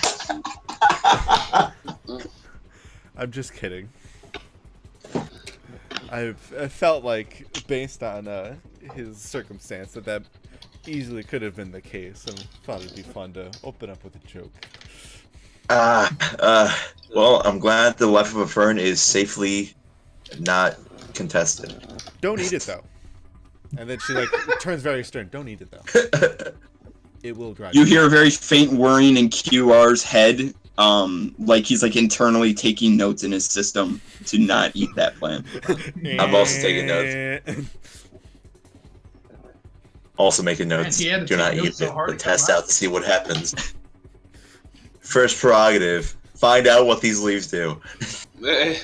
I'm just kidding. I felt like, based on his circumstance, that easily could have been the case, and thought it'd be fun to open up with a joke. Well, I'm glad the life of a fern is safely not contested. Don't eat it, though. And then she, like, turns very stern. Don't eat it, though. It will drive You hear a very faint whirring in QR's head, like he's like internally taking notes in his system to not eat that plant. I'm also taking notes. Also making notes. Man, he had to Do not take eat notes so it, hard but to come test out. out to see what happens. First prerogative. Find out what these leaves do. Eh,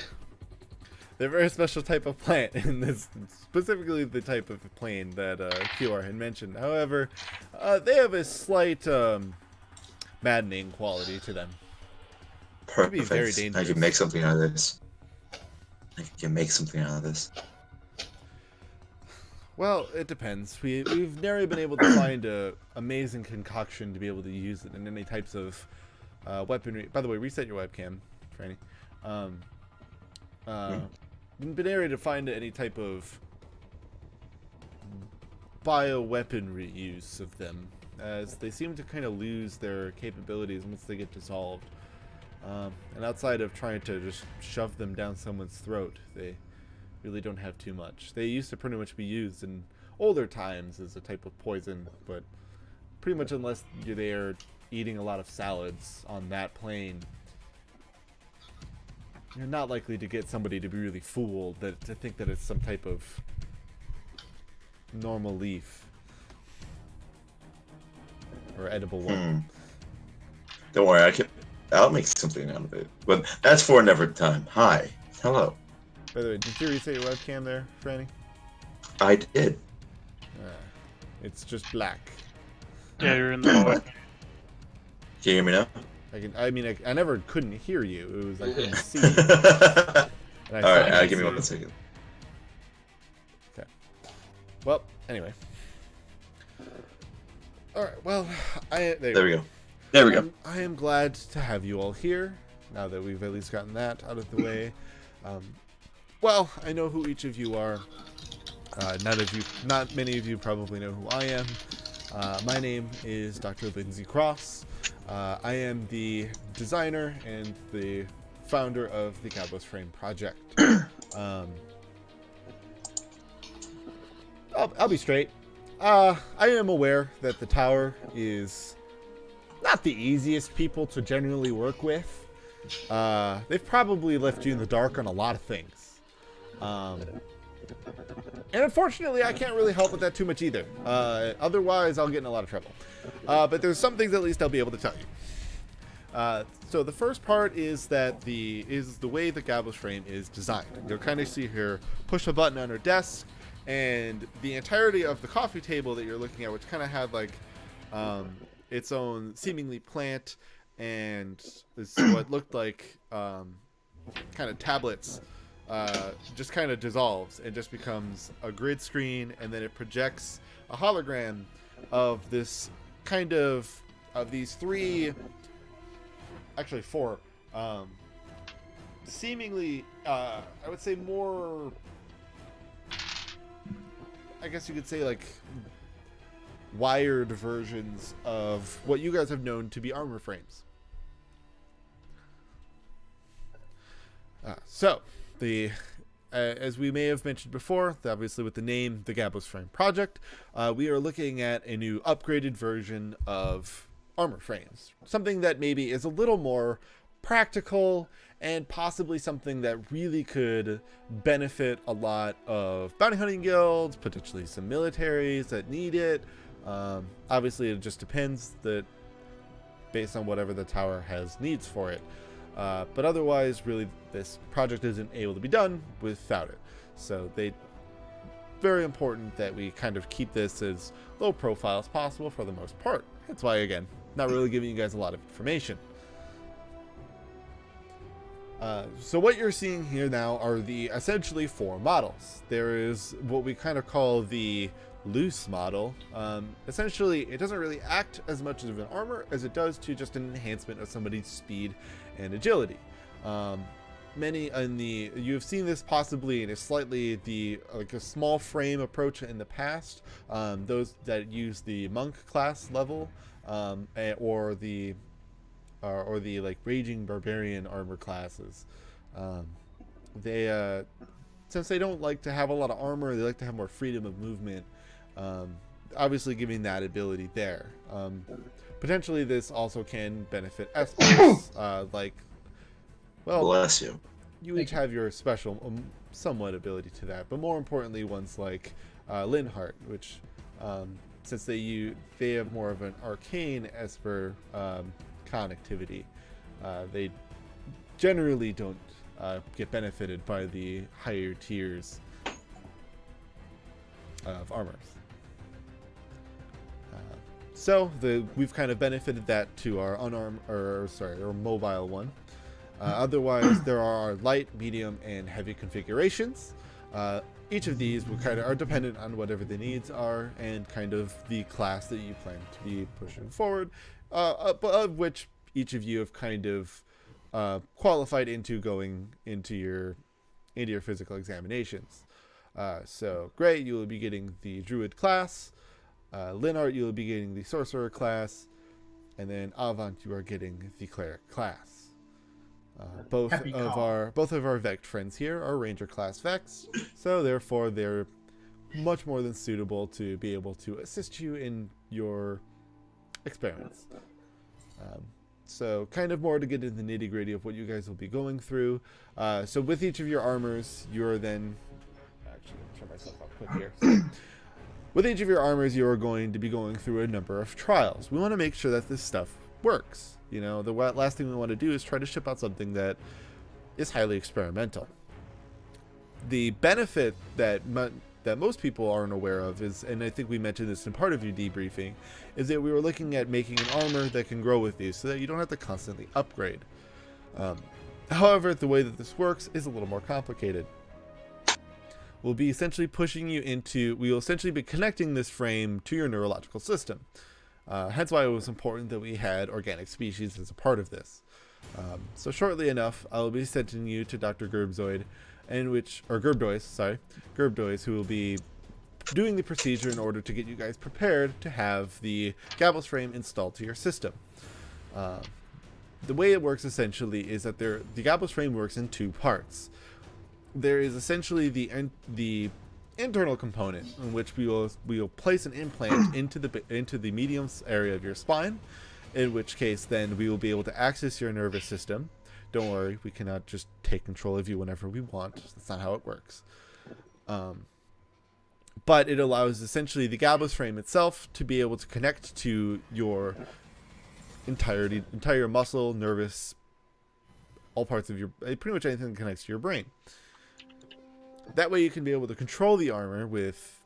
They're a very special type of plant, and this specifically the type of plane that QR had mentioned. However, they have a slight maddening quality to them. Could be Perfect. very I dangerous. can make something out of this. I can make something out of this. Well, it depends. We've never been able to find a amazing concoction to be able to use it in any types of weaponry. By the way, reset your webcam, Franny. Been able to find any type of bioweaponry use of them, as they seem to kind of lose their capabilities once they get dissolved. And outside of trying to just shove them down someone's throat, they really don't have too much. They used to pretty much be used in older times as a type of poison, but pretty much unless you're there eating a lot of salads on that plane, you're not likely to get somebody to be really fooled to think that it's some type of normal leaf or edible one. Don't worry, I'll make something out of it. But that's for another time. Hi. Hello. By the way, did you reset your webcam there, Franny? I did. It's just black. Yeah, you're in the hallway. Can you hear me now? I never couldn't hear you. It was I couldn't see you. And I All thought I right, could give me see 1 you. second. Well, anyway. All right. Well, there There we go. There we go. I am glad to have you all here. Now that we've at least gotten that out of the way. Well, I know who each of you are. Not many of you probably know who I am. My name is Dr. Lindsay Cross. I am the designer and the founder of the Gallows Frame Project. I'll be straight. I am aware that the tower is not the easiest people to generally work with. They've probably left you in the dark on a lot of things. And unfortunately, I can't really help with that too much either. Otherwise, I'll get in a lot of trouble. But there's some things at least I'll be able to tell you. So the first part is that the way the Gallows Frame is designed. You'll kind of see her push a button on her desk, and the entirety of the coffee table that you're looking at, which kind of had like its own seemingly plant and is what looked like kind of tablets, just kind of dissolves and just becomes a grid screen, and then it projects a hologram of this kind of these three, actually four, seemingly I would say more, I guess you could say like wired versions of what you guys have known to be armor frames. As we may have mentioned before, obviously with the name, the Gallows Frame Project, we are looking at a new upgraded version of armor frames. Something that maybe is a little more practical and possibly something that really could benefit a lot of bounty hunting guilds, potentially some militaries that need it. Obviously, it just depends based on whatever the tower has needs for it. But otherwise, really, this project isn't able to be done without it. So very important that we kind of keep this as low profile as possible for the most part. That's why, again, not really giving you guys a lot of information. So what you're seeing here now are the essentially 4 models. There is what we kind of call the loose model. Essentially, it doesn't really act as much of an armor as it does to just an enhancement of somebody's speed and agility. You have seen this possibly in a slightly like a small frame approach in the past. Those that use the monk class level, or the like raging barbarian armor classes. Since they don't like to have a lot of armor, they like to have more freedom of movement. Obviously giving that ability there. Potentially this also can benefit Espers, Bless you. You each have your special somewhat ability to that, but more importantly ones like Linhardt, which since they have more of an arcane Esper connectivity, they generally don't get benefited by the higher tiers of armors. We've kind of benefited that to our our mobile one. Otherwise, there are our light, medium, and heavy configurations. Each of these are dependent on whatever the needs are and kind of the class that you plan to be pushing forward, but of which each of you have kind of qualified into going into your physical examinations. So Gray, you will be getting the Druid class. Linhardt, you will be getting the Sorcerer class, and then Avant, you are getting the Cleric class. Both of our Vect friends here are Ranger class Vex, so therefore they're much more than suitable to be able to assist you in your experiments. So kind of more to get into the nitty gritty of what you guys will be going through. So with each of your armors, you're then actually turn myself up quick here. So, with each of your armors, you are going to be going through a number of trials. We want to make sure that this stuff works. You know, the last thing we want to do is try to ship out something that is highly experimental. The benefit that most people aren't aware of is, and I think we mentioned this in part of your debriefing, is that we were looking at making an armor that can grow with you so that you don't have to constantly upgrade. However, the way that this works is a little more complicated. We'll be essentially we will essentially be connecting this frame to your neurological system. Hence why it was important that we had organic species as a part of this. So shortly enough, I will be sending you to Dr. Gerbdois, who will be doing the procedure in order to get you guys prepared to have the Gabos frame installed to your system. The way it works essentially is that the Gabos frame works in 2 parts. There is essentially the internal component in which we will place an implant into the medium area of your spine, in which case then we will be able to access your nervous system. Don't worry, we cannot just take control of you whenever we want. That's not how it works. But it allows essentially the Gabos frame itself to be able to connect to your entire muscle, nervous, all parts of pretty much anything that connects to your brain. That way you can be able to control the armor with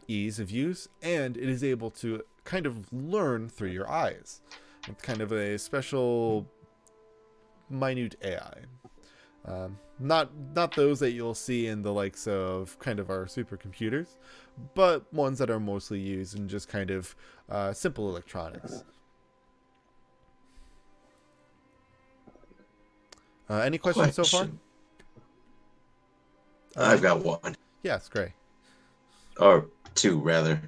ease of use, and it is able to kind of learn through your eyes. It's kind of a special minute AI. Not those that you'll see in the likes of kind of our supercomputers, but ones that are mostly used in just kind of simple electronics. Any questions so far? I've got one. Yes, great. Or 2, rather.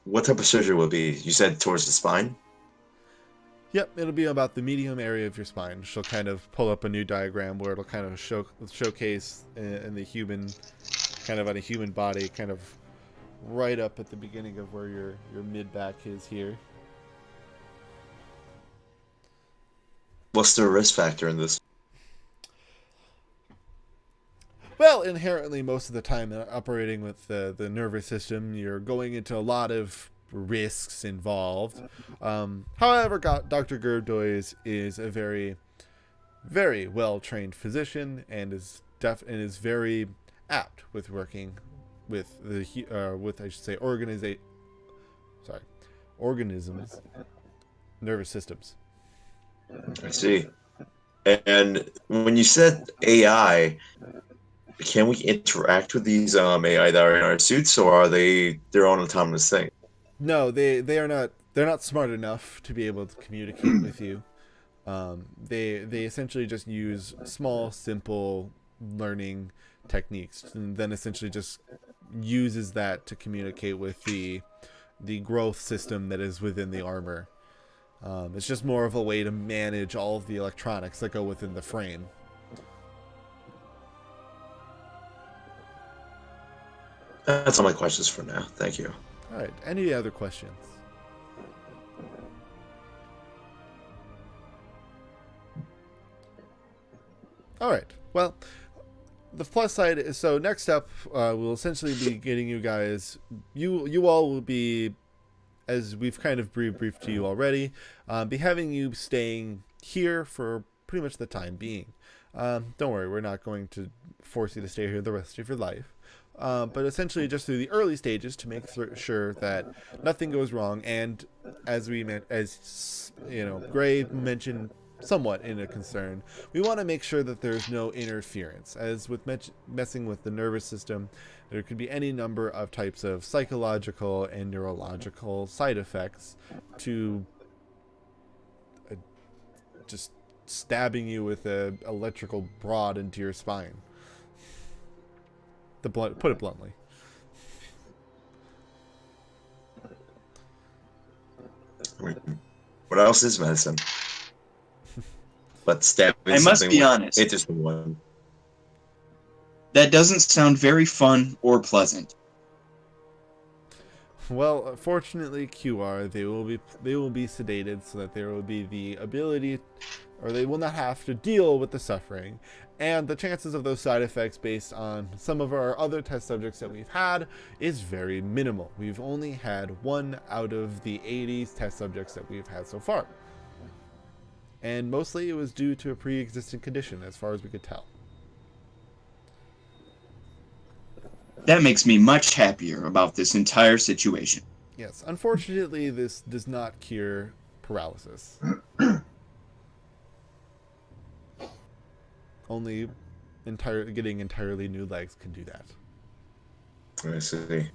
What type of surgery will it be? You said towards the spine? Yep, it'll be about the medium area of your spine. She'll kind of pull up a new diagram where it'll kind of showcase in the human, kind of on a human body, kind of right up at the beginning of where your mid-back is here. What's the risk factor in this? Well, inherently, most of the time operating with the nervous system, you're going into a lot of risks involved. However, Dr. Gerbdois is a very, very well-trained physician and is very apt with working with I should say organisms nervous systems. I see. And when you said AI, can we interact with these AI that are in our suits, or are they their own autonomous thing? No, they are not. They're not smart enough to be able to communicate with you. They essentially just use small, simple learning techniques, and then essentially just uses that to communicate with the growth system that is within the armor. It's just more of a way to manage all of the electronics that go within the frame. That's all my questions for now. Thank you. All right. Any other questions? All right. Well, the plus side is, so next up, we'll essentially be getting you guys. You all will be, as we've kind of briefed to you already, be having you staying here for pretty much the time being. Don't worry, we're not going to force you to stay here the rest of your life. But essentially just through the early stages to make sure that nothing goes wrong. And as Gray mentioned somewhat in a concern, we want to make sure that there's no interference. As with messing with the nervous system, there could be any number of types of psychological and neurological side effects to just stabbing you with an electrical rod into your spine. Put it bluntly. What else is medicine? But stabbing. I must be honest. Interesting one. That doesn't sound very fun or pleasant. Well, fortunately, QR, they will be sedated so that there will be the ability, or they will not have to deal with the suffering. And the chances of those side effects based on some of our other test subjects that we've had is very minimal. We've only had 1 out of the 80 test subjects that we've had so far. And mostly it was due to a pre-existing condition, as far as we could tell. That makes me much happier about this entire situation. Yes, unfortunately, this does not cure paralysis. Only getting entirely new legs can do that. I see.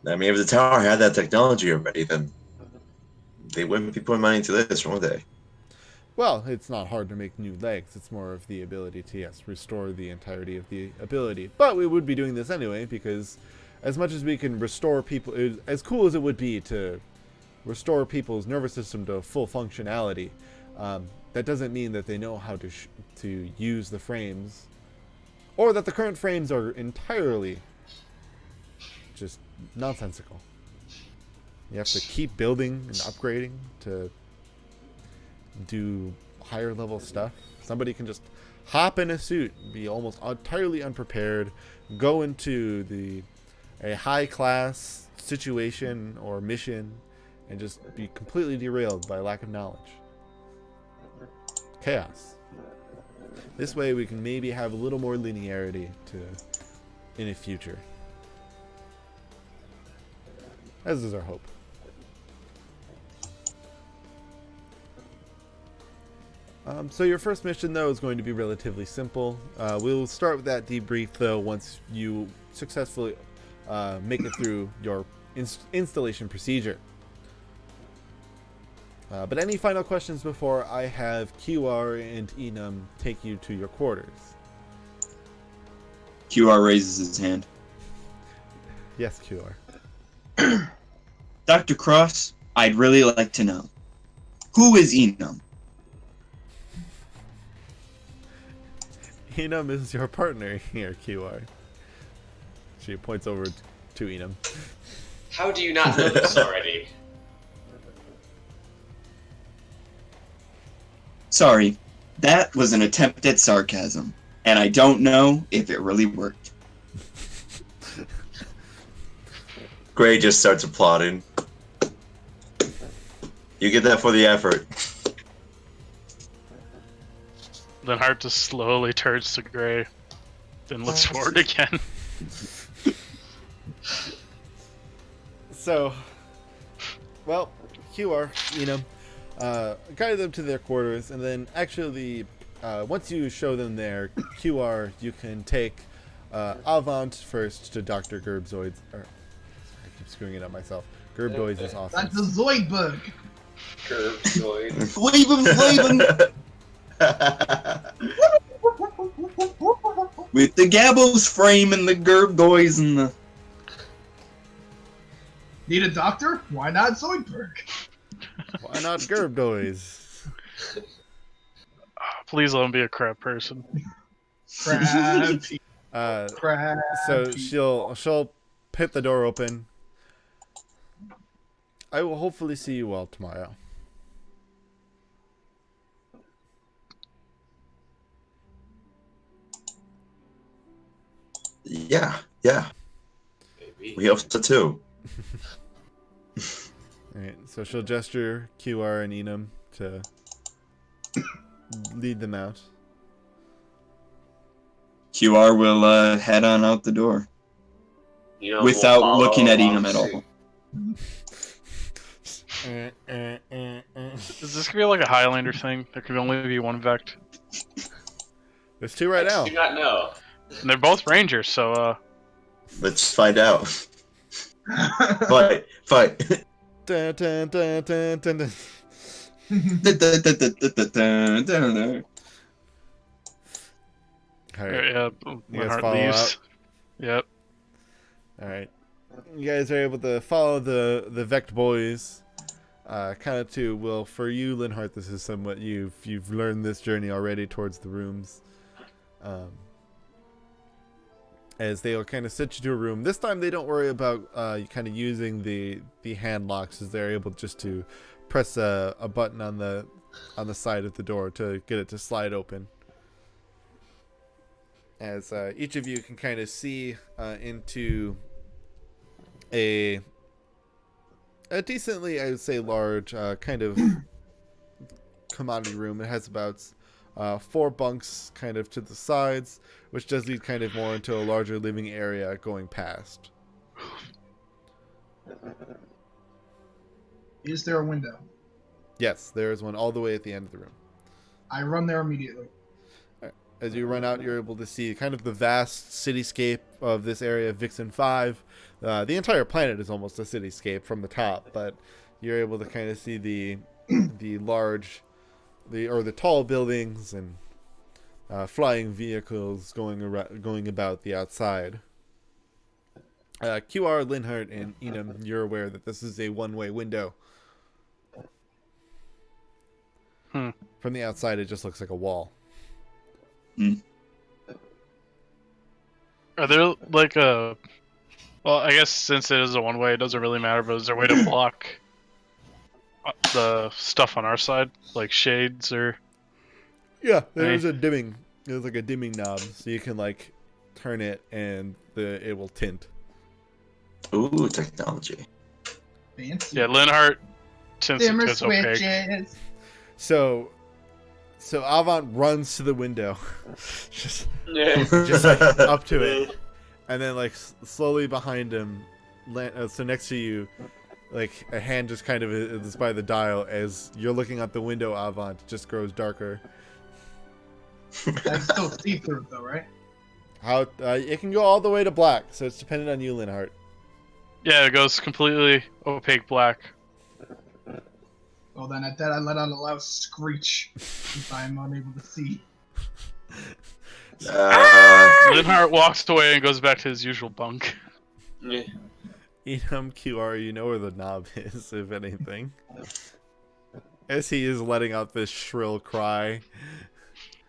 I mean, if the tower had that technology already, then they wouldn't be putting money into this, would they? Well, it's not hard to make new legs. It's more of the ability to, yes, restore the entirety of the ability. But we would be doing this anyway, because as much as we can restore people, as cool as it would be to restore people's nervous system to full functionality, that doesn't mean that they know how to use the frames, or that the current frames are entirely just nonsensical. You have to keep building and upgrading to do higher level stuff. Somebody can just hop in a suit, be almost entirely unprepared, go into a high class situation or mission, and just be completely derailed by lack of knowledge. Chaos. This way we can maybe have a little more linearity in the future. As is our hope. So your first mission, though, is going to be relatively simple. We'll start with that debrief, though, once you successfully make it through your installation procedure. But any final questions before I have QR and Enum take you to your quarters? QR raises his hand. Yes, QR. Dr. Cross, I'd really like to know, who is Enum? Enum is your partner here, QR. She points over to Enum. How do you not know this already? Sorry, that was an attempt at sarcasm, and I don't know if it really worked. Gray just starts applauding. You get that for the effort. Then Hart just slowly turns to Gray, then looks forward again. So, well, QR, guide them to their quarters, and then actually, once you show them their QR, you can take Avant first to Dr. Gerbzoid's. I keep screwing it up myself. Gerbdoids is awesome. That's the Zoidberg. Curved Flavin'. With the Gabos frame and the Gerbdoids and the... Need a doctor? Why not Zoidberg? Why not Gerbdoids? Please let him be a crab person. Crab. Crab. So she'll hit the door open. I will hopefully see you all tomorrow. Yeah, yeah. Maybe. We hope so too. Alright, so she'll gesture QR and Enum to lead them out. QR will head on out the door You know, without we'll looking at follow Enum at along all. Is this gonna be like a Highlander thing? There can only be one Vect. There's two right I now. do not know. And they're both Rangers, so Let's find out. Fight. Dun, dun, dun, dun, dun, dun. Alright, yeah, You my guys heart follow leaves. out? Yep. alright. You guys are able to follow the Vect boys. Kind of to, well, for you, Linhart, this is somewhat you've learned this journey already towards the rooms. As they'll kind of set you to a room. This time they don't worry about kind of using the hand locks, as they're able just to press a button on the side of the door to get it to slide open. As each of you can kind of see into a decently, I would say, large kind of commodity room. It has about 4 bunks kind of to the sides, which does lead kind of more into a larger living area going past. Is there a window? Yes, there is one all the way at the end of the room. I run there immediately. As you run out, you're able to see kind of the vast cityscape of this area of Vixen 5. The entire planet is almost a cityscape from the top, but you're able to kind of see the tall buildings and flying vehicles going about the outside. QR, Linhart, and Enum, you're aware that this is a one-way window. From the outside, it just looks like a wall. Are there like a... Well, I guess since it is a one-way, it doesn't really matter, but is there a way to block the stuff on our side? Like shades or... Yeah, there's There's like a dimming knob, so you can like turn it and it will tint. Ooh, technology. Fancy. Yeah, Linhart, since Dimmer it's opaque. switches. So Avant runs to the window, just Yeah. like, up to it, and then like slowly behind him, so next to you, like a hand just kind of is by the dial as you're looking out the window. Avant just grows darker. That's still see-through, though, right? How it can go all the way to black, so it's dependent on you, Linhart. Yeah, it goes completely opaque black. Well, then at that, I let out a loud screech if I'm unable to see. Linhart walks away and goes back to his usual bunk. Yeah. Enum, QR, you know where the knob is, if anything. As he is letting out this shrill cry.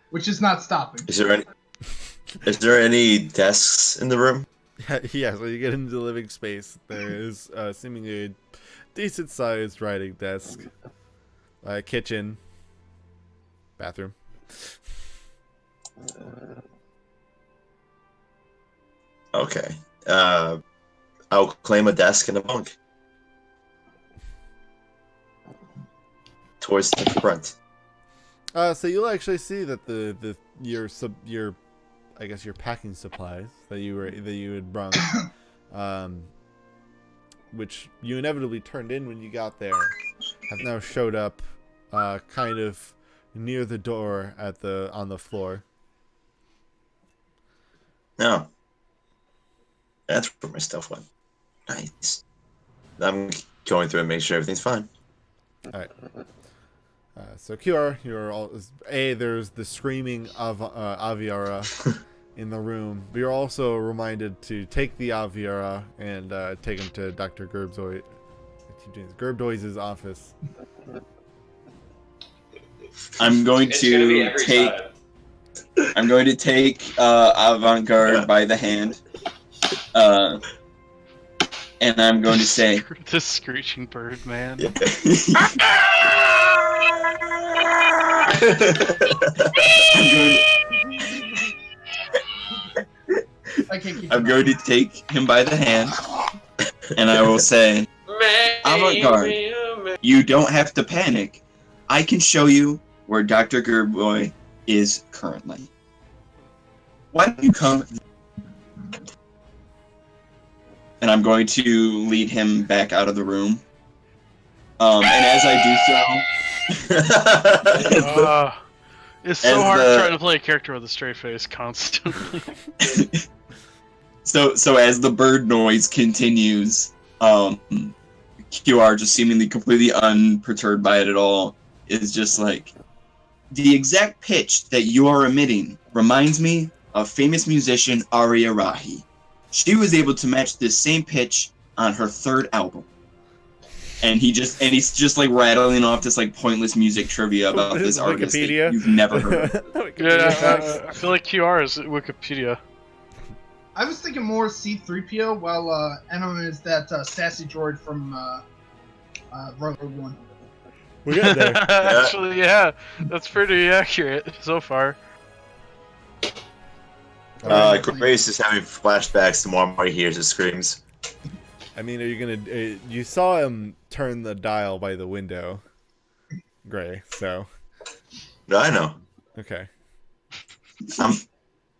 Which is not stopping. Is there any desks in the room? Yeah, so you get into the living space. There is seemingly a decent-sized writing desk, kitchen, bathroom. Okay. I'll claim a desk and a bunk. Towards the front. So you'll actually see that your I guess your packing supplies that you had brought, which you inevitably turned in when you got there, have now showed up, kind of near the door on the floor. No. That's where my stuff went. Nice. I'm going through and making sure everything's fine. All right. So QR, you're all there's the screaming of Aviara in the room, but you're also reminded to take the Aviara and take him to Dr. Gerbdoy's office. I'm going It's gonna be to every take. time. I'm going to take Avant-Garde by the hand, and I'm going to say, The screeching bird, man. I can't keep I'm going to take him by the hand, and I will say, Avant-Garde, you don't have to panic. I can show you where Dr. Gerboy is currently. Why don't you come? And I'm going to lead him back out of the room. And as I do so, It's so As hard the- trying to play a character with a straight face constantly. so as the bird noise continues, QR, just seemingly completely unperturbed by it at all, is just like, the exact pitch that you are emitting reminds me of famous musician Aria Rahi. She was able to match this same pitch on her third album. And he's just like rattling off this like pointless music trivia about this artist that Wikipedia? you've never heard of. Wikipedia. I feel like QR is Wikipedia. I was thinking more C-3PO, while Enon is that sassy droid from Rogue One. We got there. Actually, yeah, that's pretty accurate so far. Grace is having flashbacks to more he hears his screams. I mean, are you gonna? You saw him turn the dial by the window, Gray. So No, I know. okay,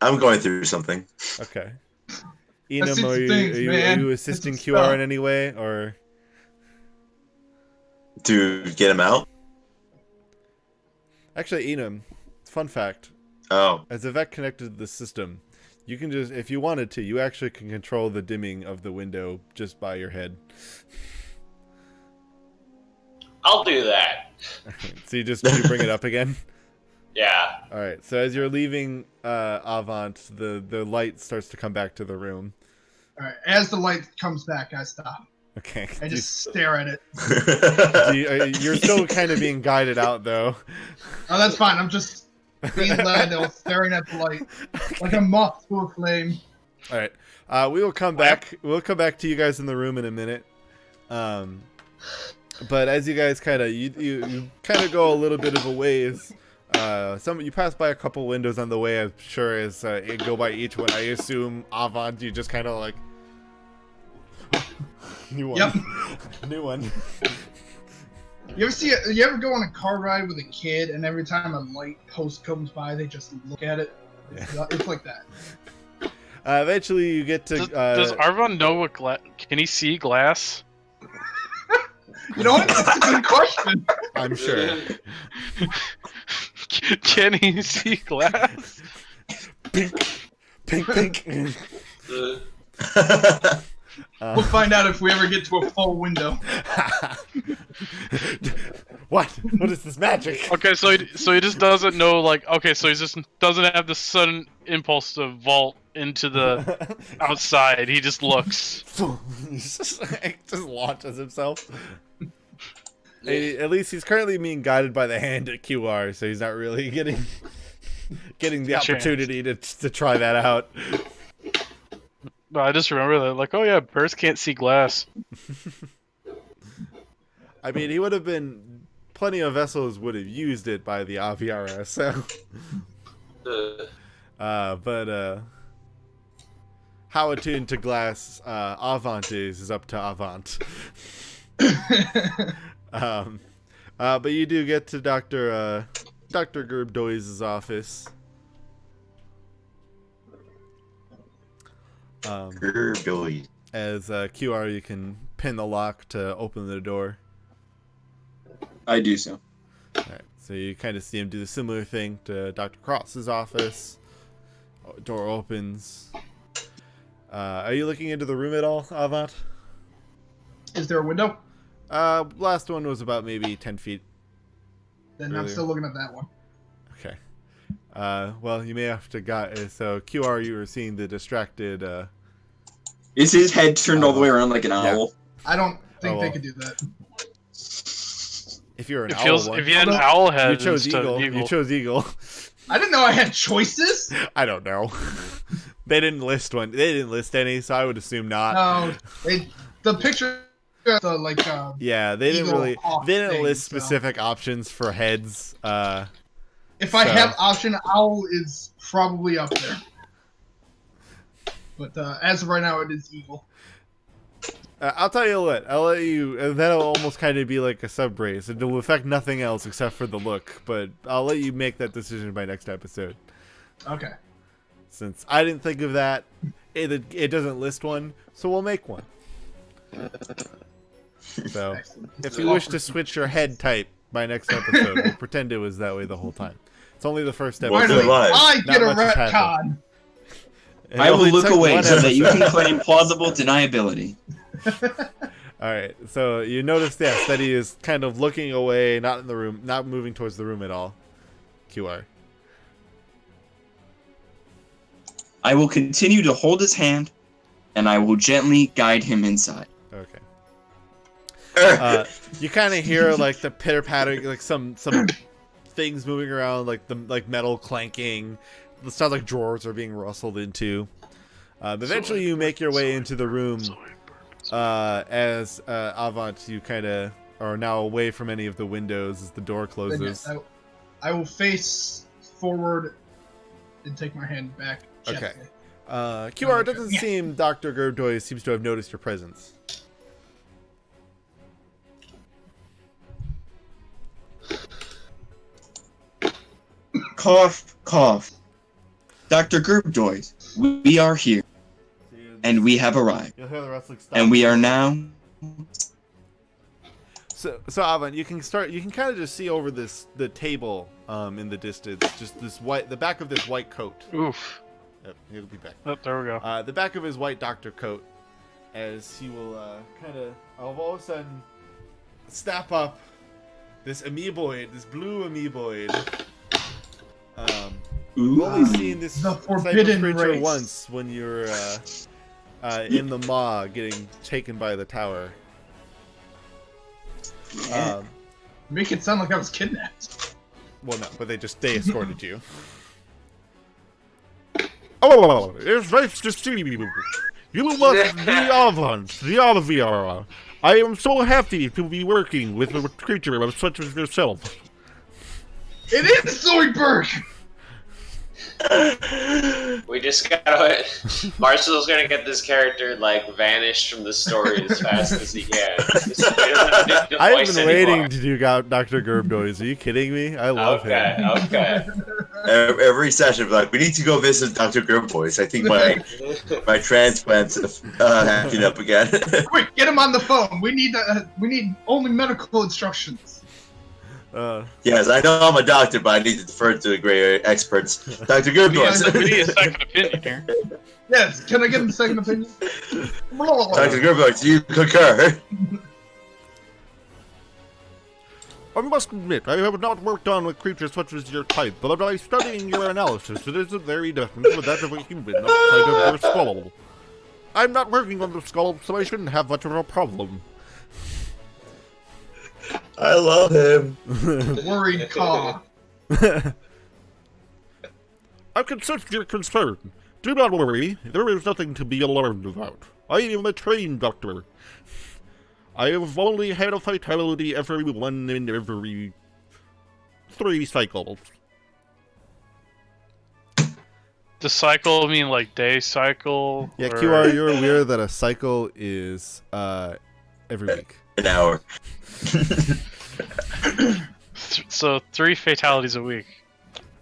I'm going through something. okay. Enum, Assist are things, man. you assisting It's a QR spell. in any way, or? To get him out? Actually, Enum, fun fact: Oh. as a vet connected to the system, you can just, if you wanted to, you actually can control the dimming of the window just by your head. I'll do that. So you bring it up again. Yeah. All right. So as you're leaving Avant, the light starts to come back to the room. All right, as the light comes back, I stop. Okay. I just stare at it. You're still kind of being guided out, though. Oh, that's fine. I'm just being led, staring at the light like a moth to a flame. All right. We will come back. We'll come back to you guys in the room in a minute. But as you guys kind of you kind of go a little bit of a ways. You pass by a couple windows on the way. I'm sure as you go by each one, I assume Avant, you just kind of like new one. Yep. New one. You ever go on a car ride with a kid, and every time a light post comes by, they just look at it? It's like that. Eventually, you get to. Does Arvon know what can he see glass? You know what? That's a good question. I'm sure. Can he see glass? Pink, pink. We'll find out if we ever get to a full window. What? What is this magic? Okay, so he just doesn't know, like, okay, so he just doesn't have the sudden impulse to vault into the outside. He just looks. just launches himself. Hey, at least he's currently being guided by the hand at QR, so he's not really getting the opportunity to try that out. No, I just remember that, like, oh yeah, birds can't see glass. I mean, he would have been. Plenty of vessels would have used it by the Aviara, so. But how attuned to glass Avant is up to Avant. But you do get to Dr. Gerbdoy's office. Gerbilly. As QR, you can pin the lock to open the door. I do so. Alright, so you kind of see him do the similar thing to Dr. Cross's office. Door opens. Are you looking into the room at all, Avant? Is there a window? Last one was about maybe 10 feet. Then I'm Earlier. still looking at that one. Okay. Well, you may have to so QR, you were seeing the distracted. Is his head turned all the way around like an owl? I don't think Oh, they well. could do that. If you're an It owl feels one, if you had an Although- owl head you chose instead eagle. of eagle. You chose eagle. I didn't know I had choices. I don't know. They didn't list one. They didn't list any, so I would assume not. No, the picture, the like. Yeah, they didn't Eagle really. hawk They didn't thing, list so- specific options for heads. If I So- have option, owl is probably up there. But as of right now, it is eagle. I'll tell you what. I'll let you. That'll almost kind of be like a sub race. It will affect nothing else except for the look. But I'll let you make that decision by next episode. Okay. Since I didn't think of that, it doesn't list one, so we'll make one. So Excellent. if you wish to switch your head type by next episode, we'll pretend it was that way the whole time. It's only the first Well, episode. good Finally, luck. I Not get a much has happened. retcon. It I will only look took away one so that you episode. can claim plausible deniability. All right, so you notice, yes, that he is kind of looking away, not in the room, not moving towards the room at all. QR. I will continue to hold his hand, and I will gently guide him inside. Okay. You kind of hear like the pitter patter, like some things moving around, like metal clanking. It sounds like drawers are being rustled into. Eventually, you make your way into the room. As Avant, you kind of are now away from any of the windows as the door Then closes. yes, I will face forward and take my hand back. Okay. Gently. QR, it doesn't seem Dr. Gerbdoy seems to have noticed your presence. Cough, cough. Dr. Gerbdoy, we are here, and we have arrived, You'll hear the rustling stop. and we are now... So Avant, you can kind of just see over the table in the distance, just the back of this white coat. Oof. Yep, he'll be back. Oh, there we go. The back of his white doctor coat, as he will kind of all of a sudden snap up this amoeboid, this blue amoeboid. You've only seen this The type of forbidden creature race. once when you're in the maw getting taken by the tower. Make it sound like I was kidnapped. Well, no, but they escorted you. Oh, it's nice to see you. You must be Avant, the Olivier. I am so happy to be working with a creature such as yourself. It is Zoidberg! We just gotta. Marshall's gonna get this character like vanished from the story as fast as he can. I've been waiting to do Dr. Gerbdoy. Are you kidding me? I love him. Okay. Every session, like, we need to go visit Dr. Gerboys. I think my transplants have acted up again. Quick, get him on the phone. We need only medical instructions. Yes, I know I'm a doctor, but I need to defer to the great experts. Dr. Gerboys. We need a second opinion here. Yes, can I get him a second opinion? Dr. Gerboys, do you concur? I must admit, I have not worked on with creatures such as your type, but by studying your analysis, it is very different from that of a human outside of your skull. I'm not working on the skull, so I shouldn't have much of a problem. I love him. Worried caw. I can sense your concern. Do not worry, there is nothing to be alarmed about. I am a trained doctor. I have only had a fatality every 1 in every 3 cycles. Does cycle mean like day cycle? Yeah, or- QR, you're aware that a cycle is every week. An hour. So 3 fatalities a week.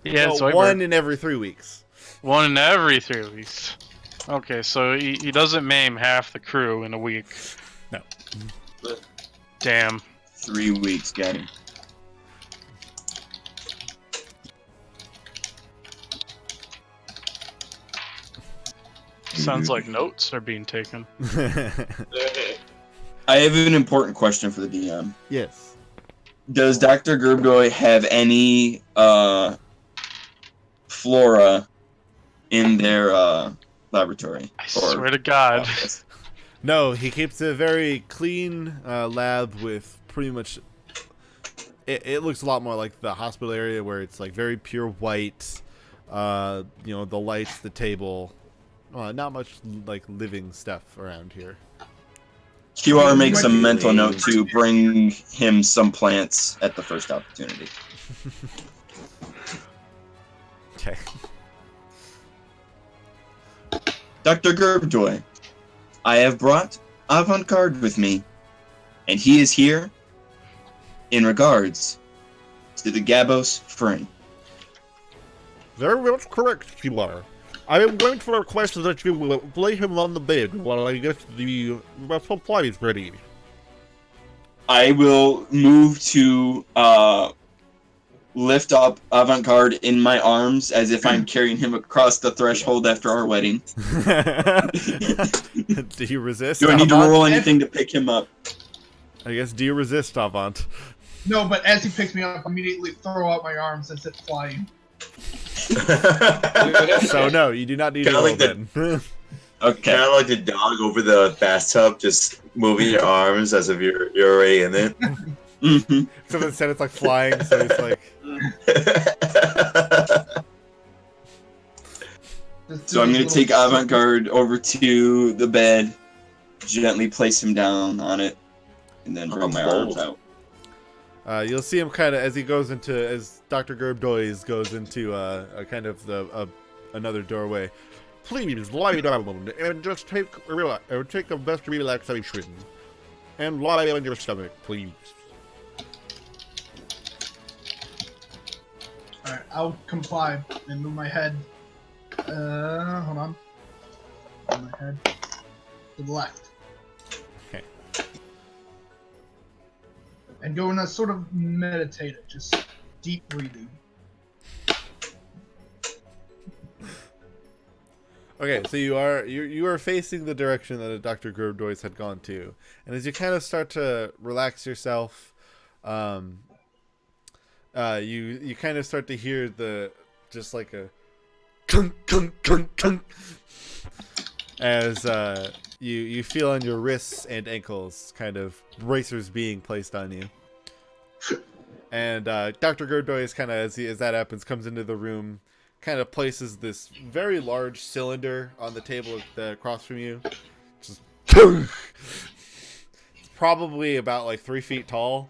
Yeah, No, so 1 in every 3 weeks. 1 in every 3 weeks. Okay, so he doesn't maim half the crew in a week. No. Damn. 3 weeks, got him. Sounds like notes are being taken. I have an important question for the DM. Yes. Does Dr. Gerbdoy have any flora in their laboratory? I swear to God. office? No, he keeps a very clean lab with pretty much. It looks a lot more like the hospital area where it's like very pure white. The lights, the table. Not much like living stuff around here. QR makes a mental note to bring him some plants at the first opportunity. Okay. Dr. Gerbdoy, I have brought Avant-Garde with me, and he is here in regards to the Gabos frame. Very much correct, you are. I am going to request that you will lay him on the bed while I get the supplies ready. I will move to lift up Avant-Garde in my arms as if I'm carrying him across the threshold after our wedding. Do you resist? Do I need to Avant? roll anything to pick him up? I guess, do you resist, Avant? No, but as he picks me up, immediately throw out my arms and sit flying. So no, you do not need to Kinda roll like the- then. Okay. Kind of like the dog over the bathtub, just moving your arms as if you're already in it. Mhm. So instead it's like flying, so it's like... So I'm going to take Avant-Garde over to the bed, gently place him down on it, and then bring my arms out. You'll see him kind of as he goes into, as Dr. Gerbdoy goes into a kind of another doorway. Please lie down and just take a best relaxation, and lie on your stomach, please. Alright, I'll comply and move my head. Hold on. Move my head to the left. Okay. And go in a sort of meditative, just deep breathing. Okay, so you are facing the direction that Dr. Gerbdoy had gone to, and as you kind of start to relax yourself, you kind of start to hear just like a clunk clunk clunk clunk as you feel on your wrists and ankles kind of bracers being placed on you, and Dr. Gerbdoy is kind of as that happens comes into the room. Kind of places this very large cylinder on the table across from you. Just it's probably about like 3 feet tall.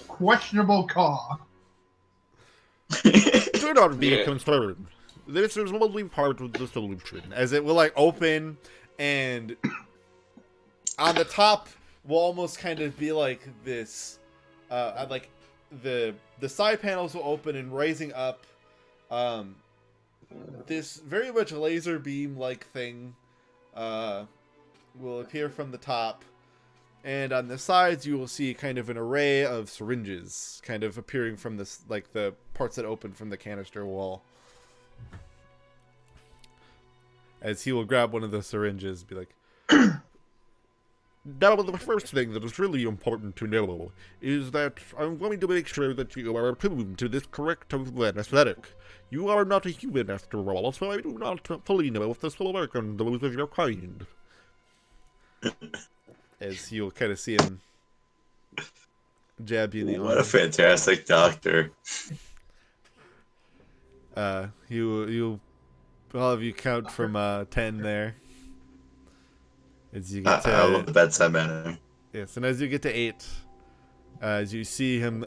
Questionable caw. Do not be concerned. This is only part of the solution. As it will like open, and on the top will almost kind of be like this, like the side panels will open and raising up. This very much laser beam like thing will appear from the top, and on the sides you will see kind of an array of syringes kind of appearing from this, like the parts that open from the canister wall. As he will grab one of the syringes, be like, now, the first thing that is really important to know is that I'm going to make sure that you are attuned to this correct anesthetic. You are not a human after all, so I do not fully know if this will work on those of your kind. As you'll kind of see him jab you in the arm. What a fantastic doctor. You'll all of you count from 10 there. As you get to, I love the bedside manner. yes, and as you get to 8, as you see him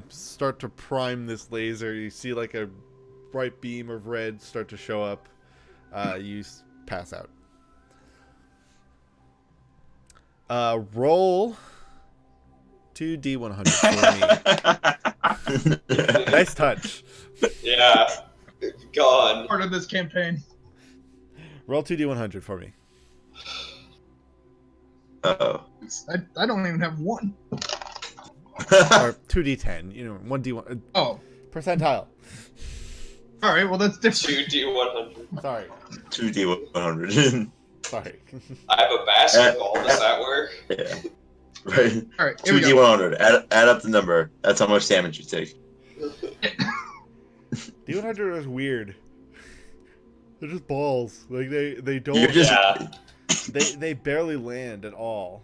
start to prime this laser, you see like a bright beam of red start to show up. You pass out. Roll 2d100 for me. Nice touch. Yeah. Gone. Part of this campaign. Roll 2d100 for me. Uh-oh. I don't even have one. Or 2d10, 1d1 Oh, percentile. all right. Well, that's different. 2D100. Sorry. 2d100. Sorry. I have a basketball. Does that work? Yeah. Right. All right, here we go. 2d100. Add up the number. That's how much damage you take. D100 is weird. They're just balls. Like they don't. You're just Yeah. They barely land at all.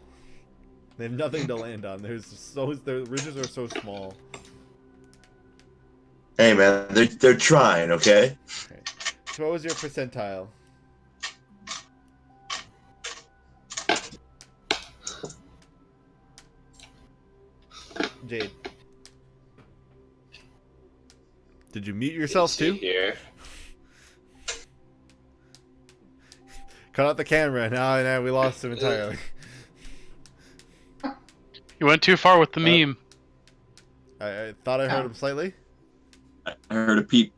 They have nothing to land on. Their ridges are so small. Hey man, they're trying, okay? Okay. So what was your percentile? Jade. Did you mute yourself See too? here. Cut out the camera. Now we lost him entirely. You went too far with the meme. I thought I heard him slightly. I heard a peep.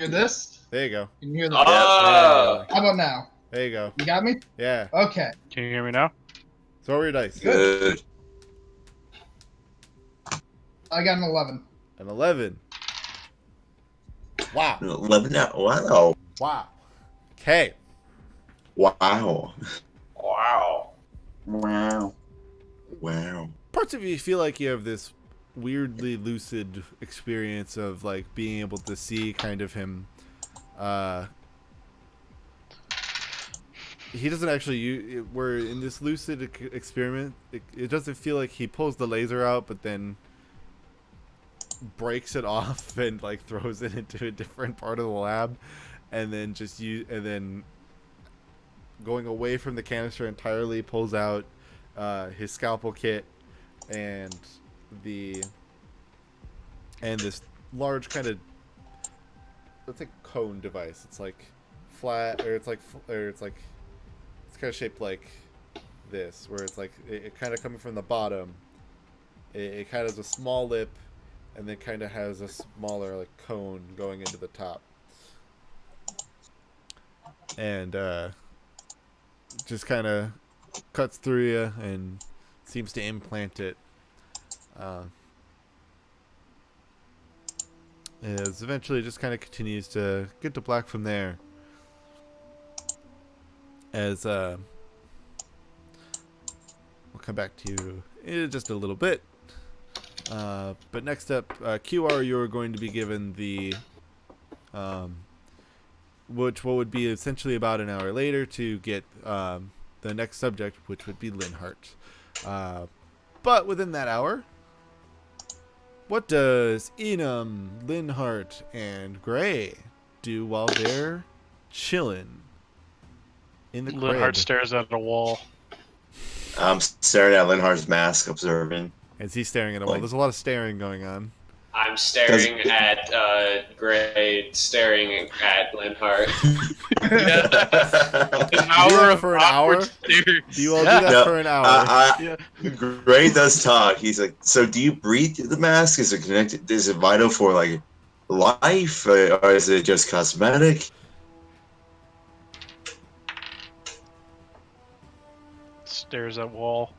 Hear this? There you go. Can you hear that? Oh! How about now? There you go. You got me? Yeah. Okay. Can you hear me now? Throw your dice. Good. I got an 11. An 11. Wow. 11 now. Wow. Wow. Okay. Wow. Wow. Wow. Wow. Parts of you feel like you have this weirdly lucid experience of like being able to see kind of him. He doesn't actually. We're in this lucid experiment. It doesn't feel like he pulls the laser out, but then breaks it off and like throws it into a different part of the lab, and then going away from the canister entirely, pulls out his scalpel kit and this large kind of, it's a cone device. It's like flat, or it's kind of shaped like this, where it's like it kind of coming from the bottom. It kind of has a small lip, and then kind of has a smaller like cone going into the top, and just kind of cuts through you and seems to implant it. It eventually just kind of continues to get to black from there. As we'll come back to you in just a little bit. But next up, QR, you're going to be given the what would be essentially about an hour later to get the next subject, which would be Linhart. But within that hour, what does Enum, Linhart, and Gray do while they're chilling in the crib? Linhart stares at a wall. I'm staring at Linhart's mask, observing. As he's staring at a wall. There's a lot of staring going on. I'm staring at Gray, staring at Linhart. An hour of for an awkward hour? stare. Do you all do that No, for an hour? Gray does talk. He's like, so do you breathe through the mask? Is it connected? Is it vital for like life, or is it just cosmetic? Stares at wall.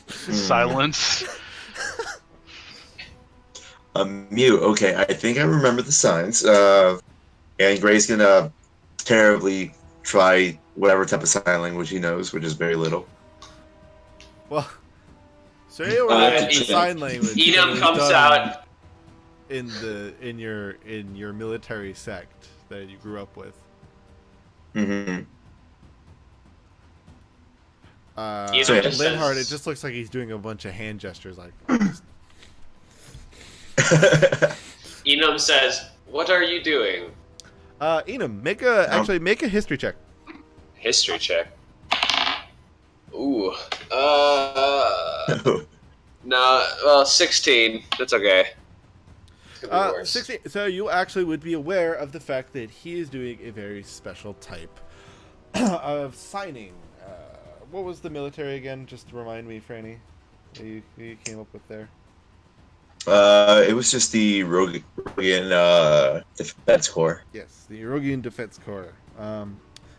Silence. Mute. Okay, I think I remember the signs. And Gray's gonna terribly try whatever type of sign language he knows, which is very little. Well, so you were in sign language. Enum was comes done out. in your military sect that you grew up with. Mm-hmm. So yeah, Linhart, says- it just looks like he's doing a bunch of hand gestures, like. Enum says, "What are you doing?" Enum, make a history check. History check. Ooh. No. Well, 16. That's okay. Could be worse. 16. So you actually would be aware of the fact that he is doing a very special type of signing. What was the military again? Just to remind me, Franny, that you came up with there. It was just the Rogan Defense Corps. Yes, the Erogian Defense Corps.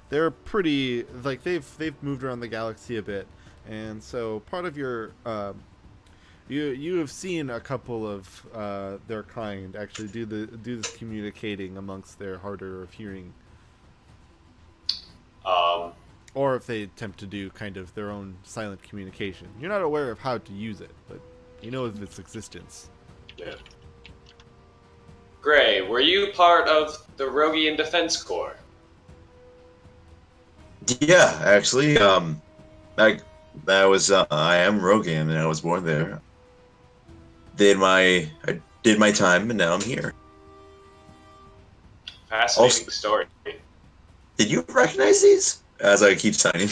They're pretty, like, they've moved around the galaxy a bit, And so part of your you have seen a couple of their kind actually do this communicating amongst their harder of hearing, Um, or if they attempt to do kind of their own silent communication. You're not aware of how to use it, but you know of its existence. yeah. Gray, were you part of the Rogian Defense Corps? Yeah, actually, I am Rogan, and I was born there. I did my time, and now I'm here. Fascinating Also- story. Did you recognize these? As I keep signing.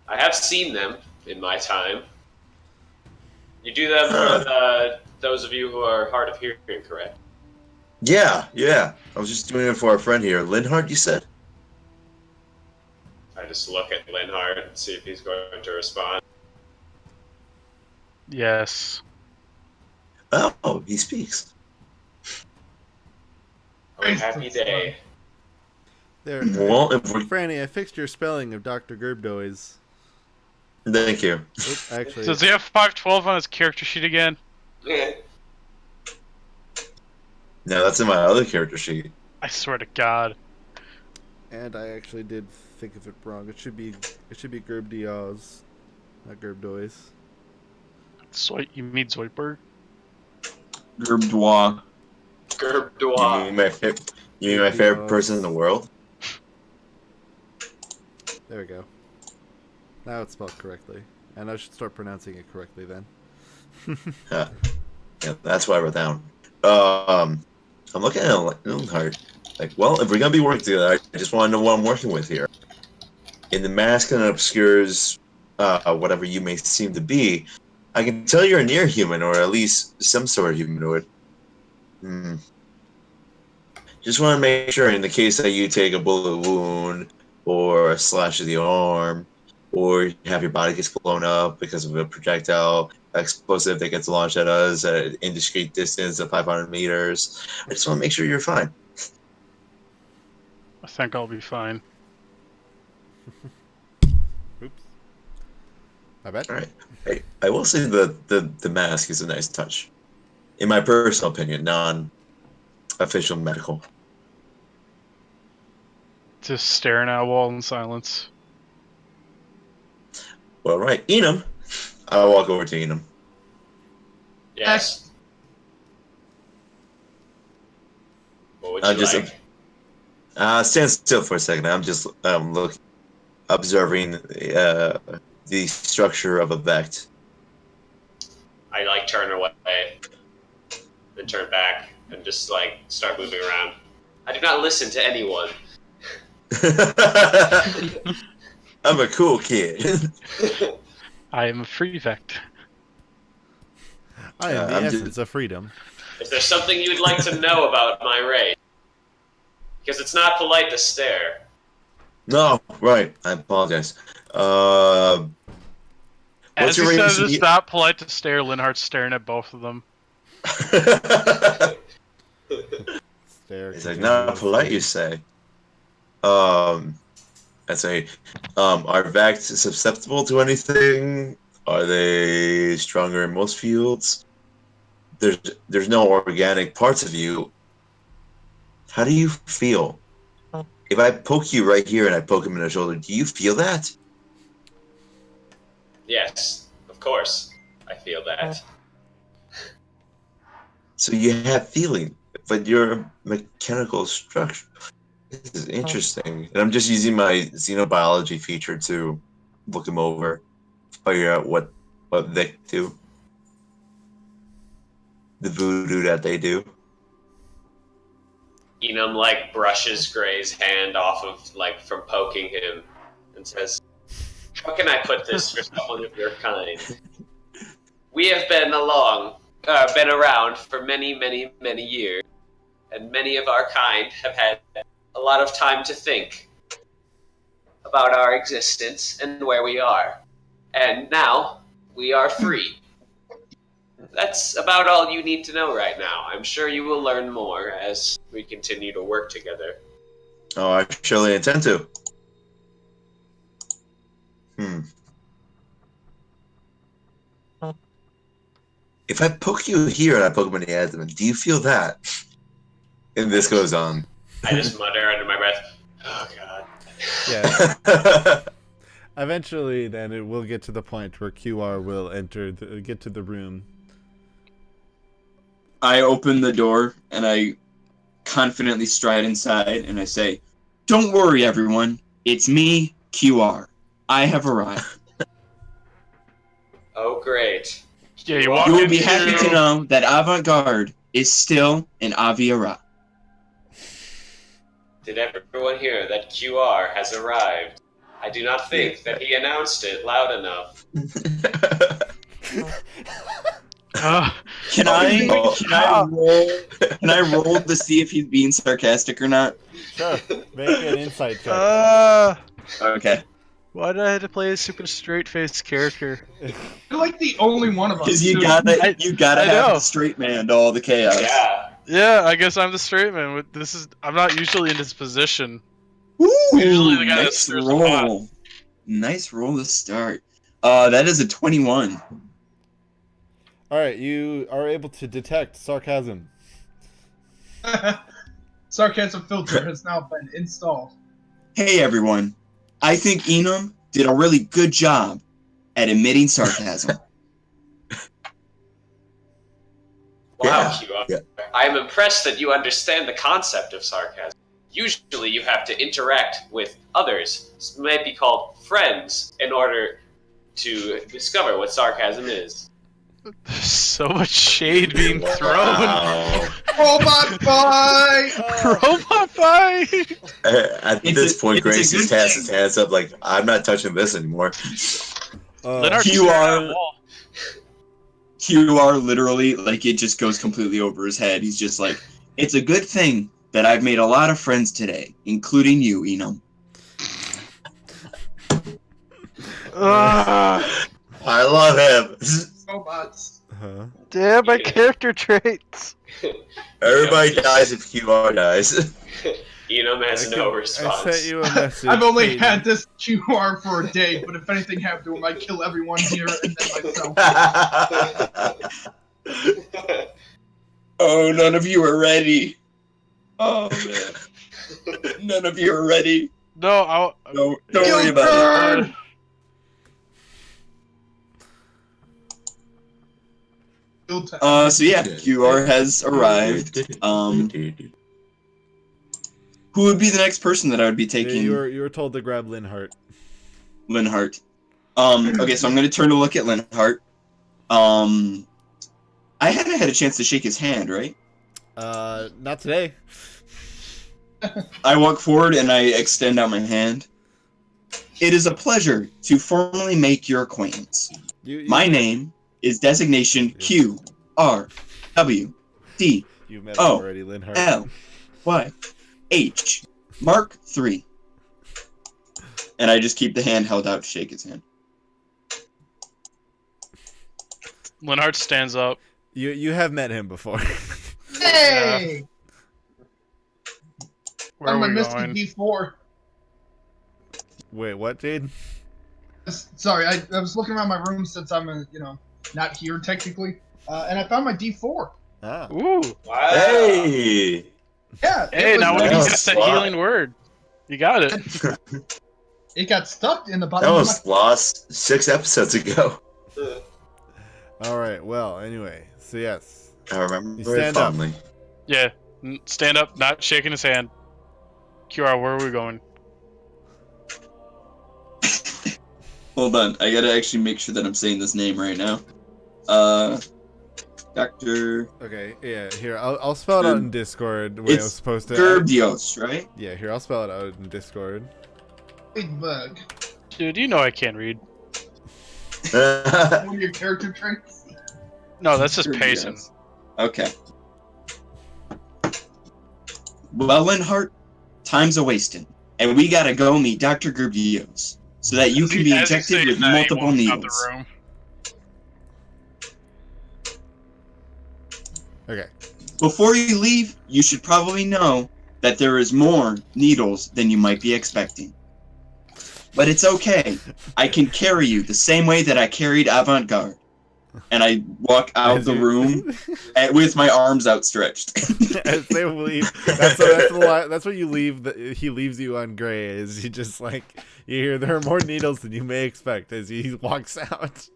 I have seen them in my time. You do them Huh. for those of you who are hard of hearing, correct? Yeah. I was just doing it for our friend here, Linhart. You said. I just look at Linhart and see if he's going to respond. Yes. Oh, he speaks. Oh, happy day. There, Well, if we Franny, I fixed your spelling of Dr. Gerbdois. thank you. Oop, actually, Does he have 512 on his character sheet again? Yeah. No, that's in my other character sheet. I swear to God. and I actually did think of it wrong. It should be Gerbdiaz, not Gerbdois. You mean Zoidberg? Gerbdois. Gerbdois. You mean my favorite person in the world? There we go. Now it's spelled correctly, and I should start pronouncing it correctly then. Yeah, that's what I wrote down. I'm looking at Linhart. Like, well, if we're gonna be working together, I just want to know what I'm working with here. In the mask and obscures whatever you may seem to be, I can tell you're a near human, or at least some sort of humanoid. Just want to make sure, in the case that you take a bullet wound, or a slash to the arm, or you have your body gets blown up because of a projectile explosive that gets launched at us at an indiscreet distance of 500 meters. I just want to make sure you're fine. I think I'll be fine. Oops. My bad. All right. I will say the mask is a nice touch, in my personal opinion, non-official medical. Just staring at a wall in silence. Well, right, Enum. I'll walk over to Enum. Yes. What would I you just like? stand still for a second. I'm just observing the structure of a vect. I turn away, then turn back, and just start moving around. I do not listen to anyone. I'm a cool kid. I am a free vect. I am the I'm essence of freedom. Is there something you would like to know about my race? Because it's not polite to stare. No, right. I apologize. As What's he your says race? it's not polite to stare, Linhart's staring at both of them. Stare It's like not polite, you say. I say, are Vax susceptible to anything? Are they stronger in most fields? There's no organic parts of you. How do you feel? If I poke you right here and I poke him in the shoulder, do you feel that? Yes, of course. I feel that. So you have feeling, but you're a mechanical structure. This is interesting. And I'm just using my xenobiology feature to look him over, figure out what they do. The voodoo that they do. Enum brushes Gray's hand off of from poking him and says, "How can I put this for someone of your kind? We have been around for many, many, many years, and many of our kind have had a lot of time to think about our existence and where we are. And now we are free. That's about all you need to know right now. I'm sure you will learn more as we continue to work together." Oh, I surely intend to. If I poke you here and I poke him in the abdomen, do you feel that? And this goes on. I just mutter under my breath, "Oh God." Yeah. Eventually, then it will get to the point where QR will get to the room. I open the door and I confidently stride inside and I say, "Don't worry, everyone. It's me, QR. I have arrived. Oh, great. Yeah, you walk You will into... be happy to know that Avant-Garde is still in Aviara." Did everyone hear that QR has arrived? I do not think that he announced it loud enough. Can I roll to see if he's being sarcastic or not? Sure. Make an insight check. Okay. Why did I have to play a super straight-faced character? You're like the only one of us. Because you dude. gotta I have know. the straight man to all the chaos. Yeah. Yeah, I guess I'm the straight man. I'm not usually in this position. Ooh, Usually the guy that nice stirs the pot. roll. Nice roll to start. That is a 21. All right, you are able to detect sarcasm. Sarcasm filter has now been installed. Hey everyone, I think Enum did a really good job at emitting sarcasm. Wow, Yeah, QR. yeah. I am impressed that you understand the concept of sarcasm. Usually you have to interact with others, it might be called friends, in order to discover what sarcasm is. So much shade being thrown. Wow. Robot boy! Robot fight! At this point, it's a Grace just good has thing. his hands up like, I'm not touching this anymore. Leonard You stared at are- the wall. QR literally, like, it just goes completely over his head. He's just like, it's a good thing that I've made a lot of friends today, including you, Enum. I love him. Robots. Damn my Yeah. character traits. Everybody dies if QR dies. Enum has no response. I sent you a message. I've only Hayden. had this QR for a day, but if anything happened to him, I'd kill everyone here and then myself. Oh, none of you are ready. Oh, man. None of you are ready. No, Don't worry about it. So yeah, QR has arrived. Who would be the next person that I would be taking? You were told to grab Linhart. Linhart. Okay, so I'm gonna turn to look at Linhart. I haven't had a chance to shake his hand, right? Not today. I walk forward and I extend out my hand. It is a pleasure to formally make your acquaintance. My name is designation Q R W D You met him Oh, already, Linhart. L Y H Mark III. And I just keep the hand held out to shake his hand. Linhart stands up. You have met him before. Hey! Where I'm are a we Mr. going? D4. Wait, what, Jade? Sorry, I was looking around my room since I'm, not here technically, and I found my D4. Ah. Ooh. Wow. Hey! Yeah. Hey, it now was, when you nice. get that Wow. healing word, you got it. It got stuck in the That bottom of my... was lost 6 episodes ago. All right. Well, anyway. So yes. I remember You very stand up. fondly. Yeah, stand up, not shaking his hand. QR, where are we going? Hold on, I gotta actually make sure that I'm saying this name right now. Dr. Okay. Yeah. Here, I'll spell it out in Discord the way I It's was supposed to. Gerbios, right? Yeah. Here, I'll spell it out in Discord. Big bug. Dude, you know I can't read. One of your character traits. No, that's just Gerbios. pacing. Okay. Well, Linhart, time's a wasting, and we gotta go meet Dr. Gerbios so that you can be As he injected says with that, he multiple walks out needles. the room. Okay. Before you leave, you should probably know that there is more needles than you might be expecting. But it's okay. I can carry you the same way that I carried Avant-Garde. and I walk out As the you- room with my arms outstretched. As they leave, that's what you leave. He leaves you on Gray. Is you just like you hear there are more needles than you may expect as he walks out.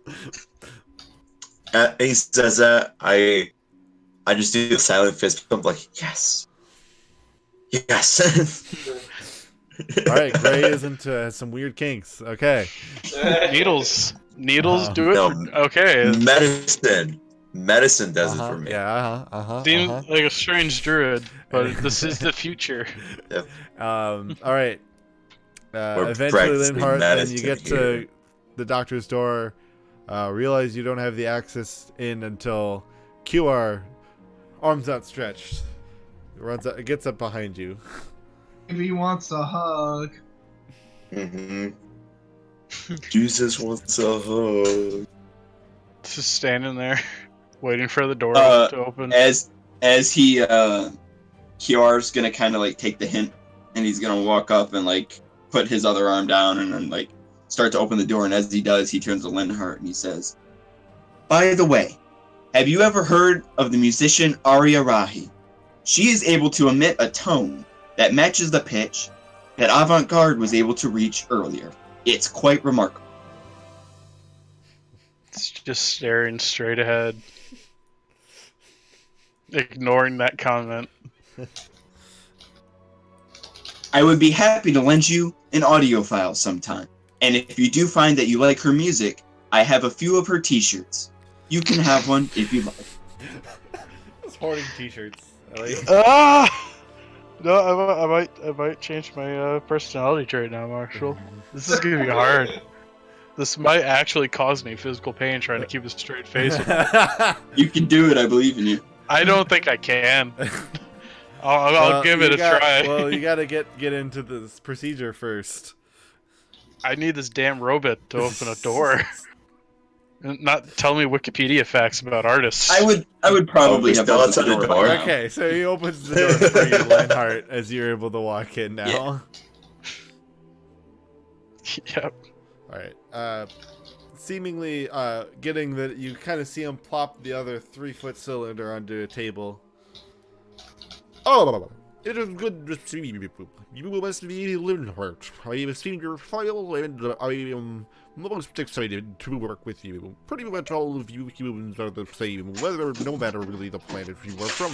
He says that I just do the silent fist bump, like yes, yes. All right, Gray is into some weird kinks. Okay. Needles do it. No, Okay, medicine does it for me. Yeah. seems like a strange druid, but this is the future. All right. We're Eventually, practicing Linhart, and you medicine get to here. the doctor's door. Realize you don't have the access in until QR, arms outstretched, gets up behind you. If he wants a hug. Jesus wants a hug. Just standing there, waiting for the door to open. As he QR's gonna kind of like take the hint, and he's gonna walk up and like put his other arm down and then like start to open the door. And as he does, he turns to Linhart and he says, "By the way, have you ever heard of the musician Arya Rahi? She is able to emit a tone that matches the pitch that Avant-Garde was able to reach earlier. It's quite remarkable." It's just staring straight ahead, ignoring that comment. "I would be happy to lend you an audio file sometime. And if you do find that you like her music, I have a few of her t-shirts. You can have one if you like." Just hoarding t-shirts. No, I might change my personality trait now, Marshall. This is gonna be hard. This might actually cause me physical pain trying to keep a straight face. You can do it, I believe in you. I don't think I can. I'll give it a try. Well, you gotta get into this procedure first. I need this damn robot to open a door. Not tell me Wikipedia facts about artists. I would probably have still opened outside the by door? now. Okay, so he opens the door for you, Linhart, as you're able to walk in now. Yep. All right. Seemingly, getting that you kind of see him plop the other 3-foot cylinder onto a table. Oh, it is good to see you. You must be Linhart. I have seen your file, and I am most excited to work with you. Pretty much all of you humans are the same, no matter really the planet you are from.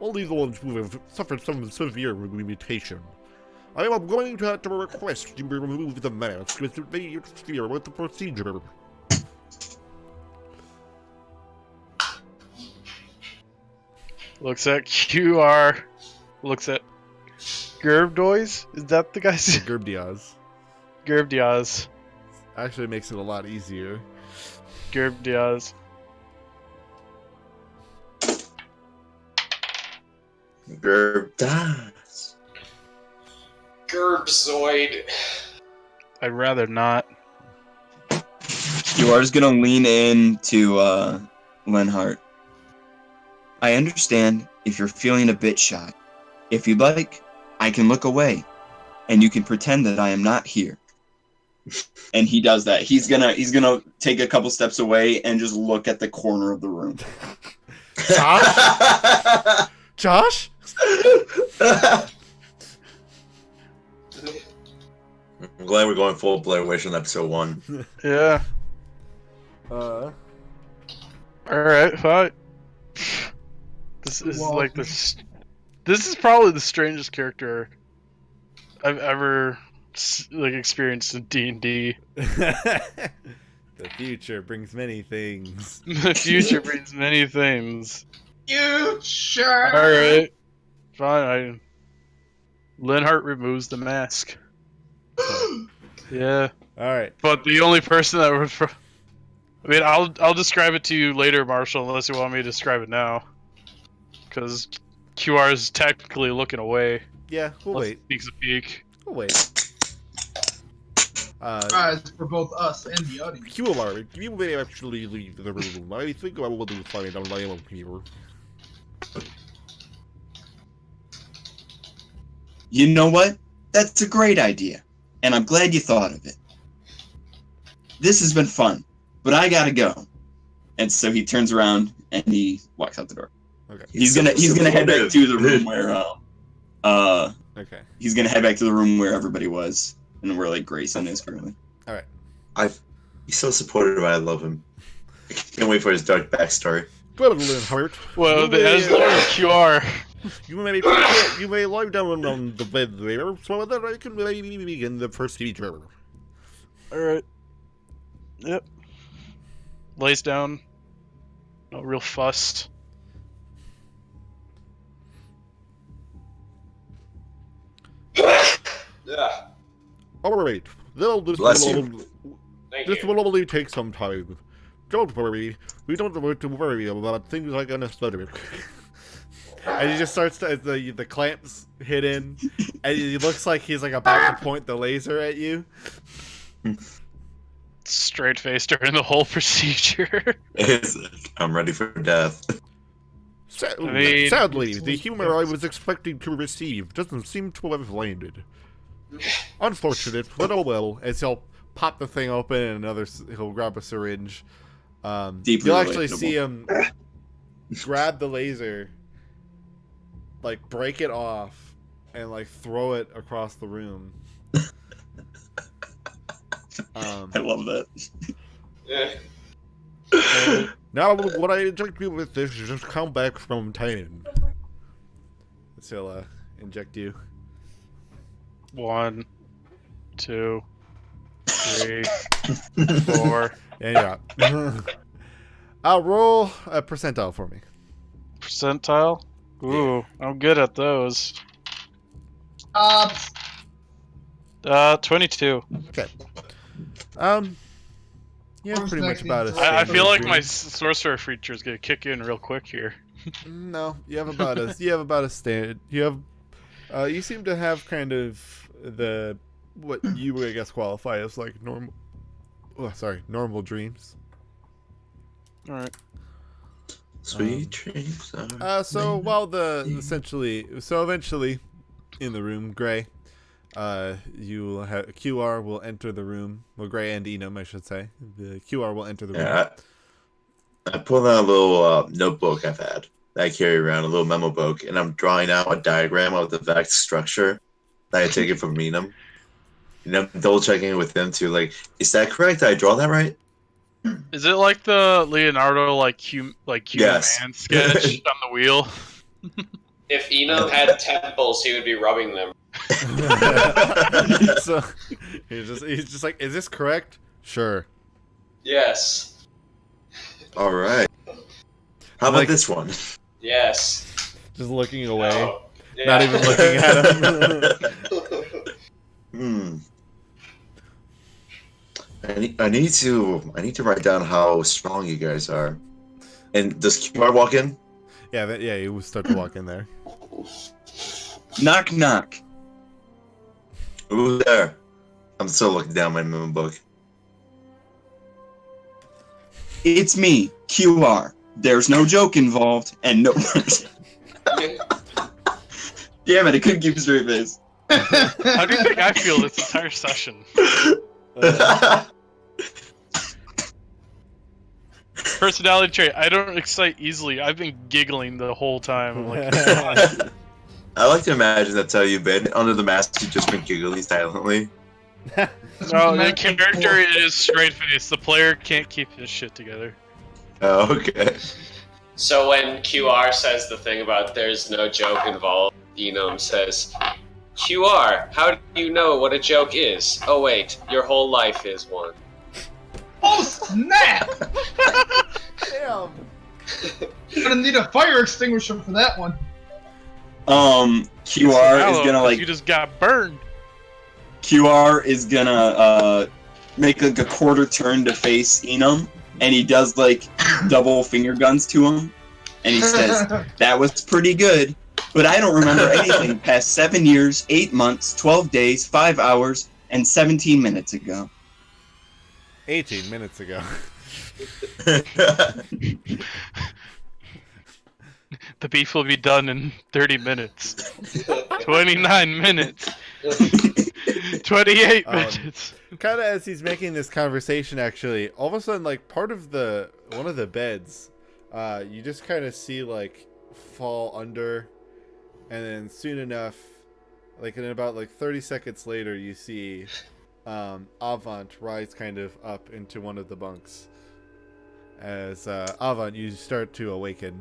Only the ones who have suffered some severe mutation. I am going to have to request you remove the mask with the procedure. Looks at QR. Looks at Gerbdois. Is that the guy's? Gerbdiaz. Gerbdiaz. Actually makes it a lot easier. Gerbdiaz. Gerb dies. Gerbzoid. I'd rather not. You are just gonna lean in to Linhart. "I understand if you're feeling a bit shy. If you'd like, I can look away, and you can pretend that I am not here." And he does that. He's gonna take a couple steps away and just look at the corner of the room. Josh? Josh? I'm glad we're going full Blair Witch on episode 1. Yeah. All right, fine. This is Well, like this. This is probably the strangest character I've ever experienced in D&D. The future brings many things. The future brings many things. Future. All right, fine. Linhart removes the mask. Yeah, All right. but the only person that would. I mean, I'll describe it to you later, Marshall, unless you want me to describe it now. Because QR is technically looking away. Yeah, we'll wait. Sneaks a peek. We'll wait. For both us and the audience. QR, you may actually leave the room. I think I will do fine on my own here. You know what? That's a great idea, and I'm glad you thought of it. this has been fun, but I gotta go. And so he turns around and he walks out the door. Okay. He's gonna head back to the room where Okay. he's gonna head back to the room where everybody was, and where like Grayson is currently. All right. He's so supportive. I love him. I can't wait for his dark backstory. Well, Linhart. Well, as Lord QR, You may lie down on the bed there, so that I can maybe begin the first feature. alright. Yep. Lays down. No real fuss. Yeah. Alright. Bless you. Thank This you. will only take some time. Don't worry. We don't have to worry about things like anesthetic. And he just starts to, the clamps hit in, and he looks like he's like about to point the laser at you. Straight face during the whole procedure. I'm ready for death. Sadly, the humor I was expecting to receive doesn't seem to have landed. Unfortunate, but oh well. As he'll pop the thing open, and he'll grab a syringe. Deeply You'll actually relatable. see him grab the laser, like break it off, and like throw it across the room. I love that. Yeah. Now, what I inject you with this is just come back from 10. So he'll inject you. 1, 2, 3, 4. And you're out. I'll roll a percentile for me. Percentile? Ooh, I'm good at those. 22. Yeah, Where's pretty much that about a I feel like standard my dream. sorcerer feature is gonna kick in real quick here. No, you have about a standard. You seem to have kind of what you would, I guess, qualify as like normal. Oh, sorry, normal dreams. All right. Sweet dreams. So while eventually, in the room, Gray, you will have QR will enter the room. Well, Gray and Enum, I should say. The QR will enter the room. Yeah, I pulled out a little notebook I've had that I carry around, a little memo book, and I'm drawing out a diagram of the Vex structure that I take it from Enum. And I'm double checking it with them too. Like, is that correct? Did I draw that right? Is it like the Leonardo human Yes. man sketch on the wheel? If Eno had temples, he would be rubbing them. So he's just like, is this correct? Sure. Yes. All right. How about Like- this one? Yes. Just looking away, Oh, yeah. not even looking at him. I need to write down how strong you guys are. And does QR walk in? Yeah, he will start to walk in there. Knock knock. Who's there? I'm still looking down my memo book. It's me, QR. There's no joke involved, and no. Damn it! I couldn't keep a straight face. How do you think I feel this entire session? Personality trait: I don't excite easily. I've been giggling the whole time. I'm like, I like to imagine that's how you've been. Under the mask, you've just been giggling silently. no, the character is straight face. The player can't keep his shit together. Oh, okay. So when QR says the thing about there's no joke involved, Enum says, QR, how do you know what a joke is? Oh wait, your whole life is one. Oh snap! Damn. You're gonna need a fire extinguisher for that one. QR is gonna you just got burned. QR is gonna make like a quarter turn to face Enum, and he does like double finger guns to him, and he says, "That was pretty good, but I don't remember anything past 7 years, 8 months, 12 days, 5 hours, and 17 minutes ago." 18 minutes ago. The beef will be done in 30 minutes. 29 minutes. 28 Um, minutes. Kind of as he's making this conversation, actually, all of a sudden, like part of one of the beds, you just kind of see like fall under, and then soon enough, like in about like 30 seconds later, you see Avant rise kind of up into one of the bunks. As Avant, you start to awaken.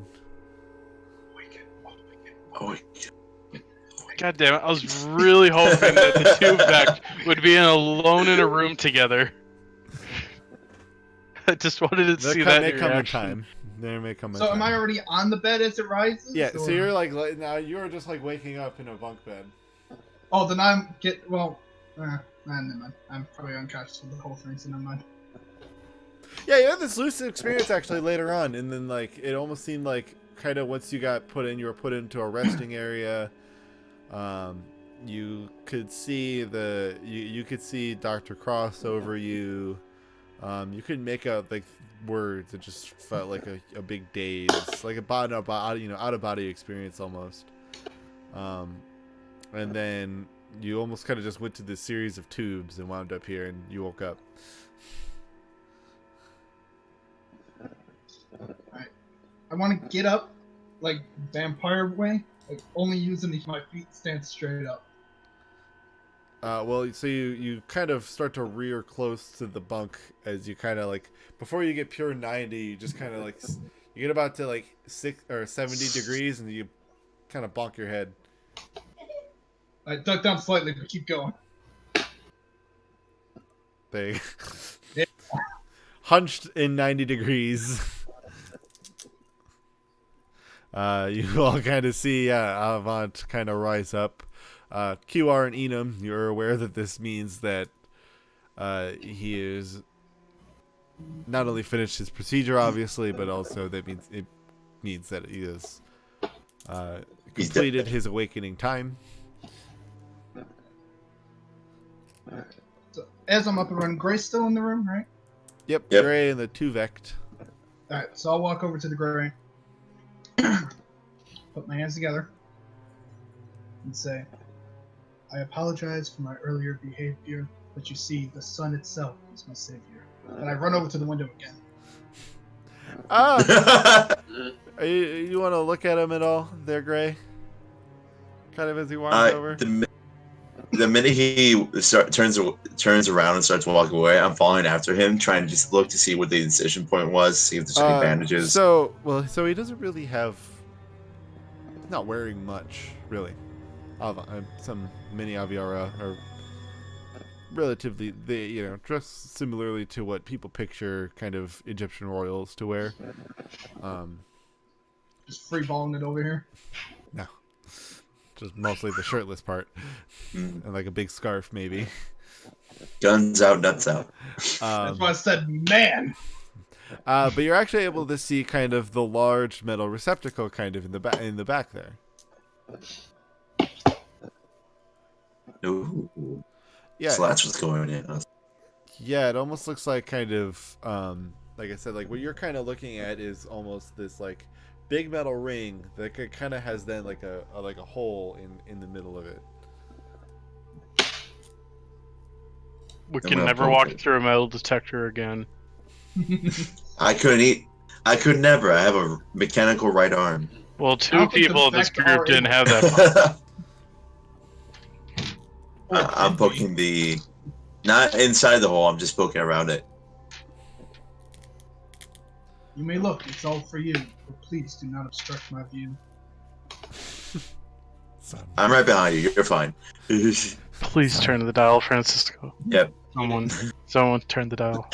Oh, God damn it! I was really hoping that the two Vect would be alone in a room together. I just wanted to see that may in your come in reaction. time. There may come in So time. am I already on the bed as it rises? Yeah. or- So you're like now you're just like waking up in a bunk bed. Oh, then I'm never mind. I'm probably unconscious with the whole thing, so never mind. Yeah, you had this lucid experience actually later on, and then like it almost seemed like kind of once you got put in, you were put into a resting area. You could see you could see Dr. Cross over you. You couldn't make out like words. It just felt like a big daze, like a out of body experience almost. And then you almost kind of just went to this series of tubes and wound up here, and you woke up. Alright. I want to get up, like, vampire way. Like, only using my feet stand straight up. Well, so you kind of start to rear close to the bunk as you kind of like, before you get pure 90, you just kind of like, you get about to like 6 or 70 degrees and you kind of bonk your head. I duck down slightly, but keep going. They Yeah. hunched in 90 degrees. You all kind of see Avant kind of rise up. QR and Enum, you're aware that this means that he is not only finished his procedure, obviously, but also it means that he has completed his awakening time. So, as I'm up and running, Gray's still in the room, right? Yep, Yep. Gray and the two Vect. Alright, so I'll walk over to the Gray. Put my hands together. And say, I apologize for my earlier behavior, but you see, the sun itself is my savior. And I run over to the window again. You want to look at him at all there, Gray? Kind of as he walks over? The minute he turns around and starts walking away, I'm following after him, trying to just look to see what the incision point was, see if there's any bandages. So he doesn't really have... Not wearing much, really. Some mini Aviara are relatively, dressed similarly to what people picture kind of Egyptian royals to wear. Just freeballing it over here. No. Just mostly the shirtless part. And like a big scarf, maybe. Guns out, nuts out. That's why I said, man! But you're actually able to see kind of the large metal receptacle kind of in the back there. Ooh. Yeah. So that's what's going in. Yeah, it almost looks like kind of like I said, like what you're kind of looking at is almost this like big metal ring that kind of has then like a hole in the middle of it. We can never walk through a metal detector again. I could never. I have a mechanical right arm. Well, I two don't think the people in this Vect group are didn't able- have that. I'm poking not inside the hole. I'm just poking around it. You may look, it's all for you, but please do not obstruct my view. Son. I'm right behind you. You're fine. Please turn the dial, Francisco. Yep. Someone turn the dial.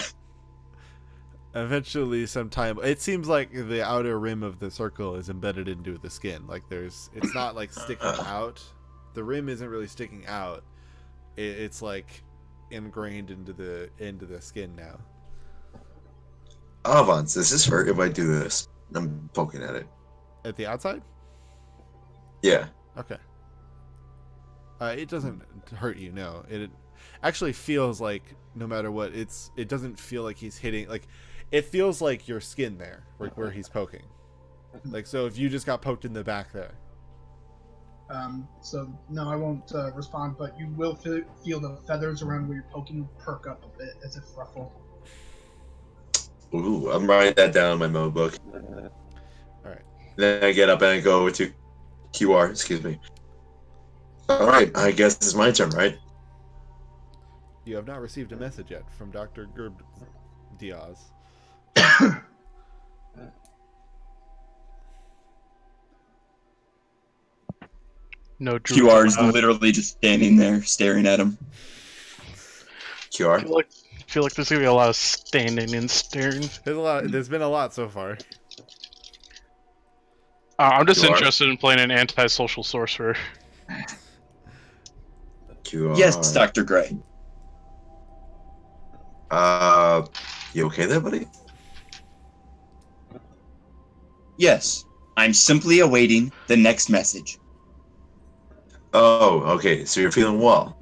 Eventually, sometime it seems like the outer rim of the circle is embedded into the skin. Like it's not like sticking out. The rim isn't really sticking out. It's like ingrained into the skin now. Avance, does this hurt if I do this? I'm poking at it. At the outside? Yeah. Okay. It doesn't hurt you, no. It actually feels like no matter what, it doesn't feel like he's hitting, like it feels like your skin there, like where he's poking. Like so if you just got poked in the back there. So no, I won't respond, but you will feel the feathers around where you're poking perk up a bit as if ruffle. Ooh, I'm writing that down in my memo book. Alright. Then I get up and I go over to QR, excuse me. Alright, I guess it's my turn, right? You have not received a message yet from Dr. Gerb Diaz. No druids QR is allowed. literally just standing there staring at him. I QR. feel like there's gonna be a lot of standing and staring. There's been a lot so far. I'm just QR. interested in playing an antisocial sorcerer. QR. Yes, Dr. Gray. You okay there, buddy? Yes, I'm simply awaiting the next message. Oh, okay, so you're feeling well.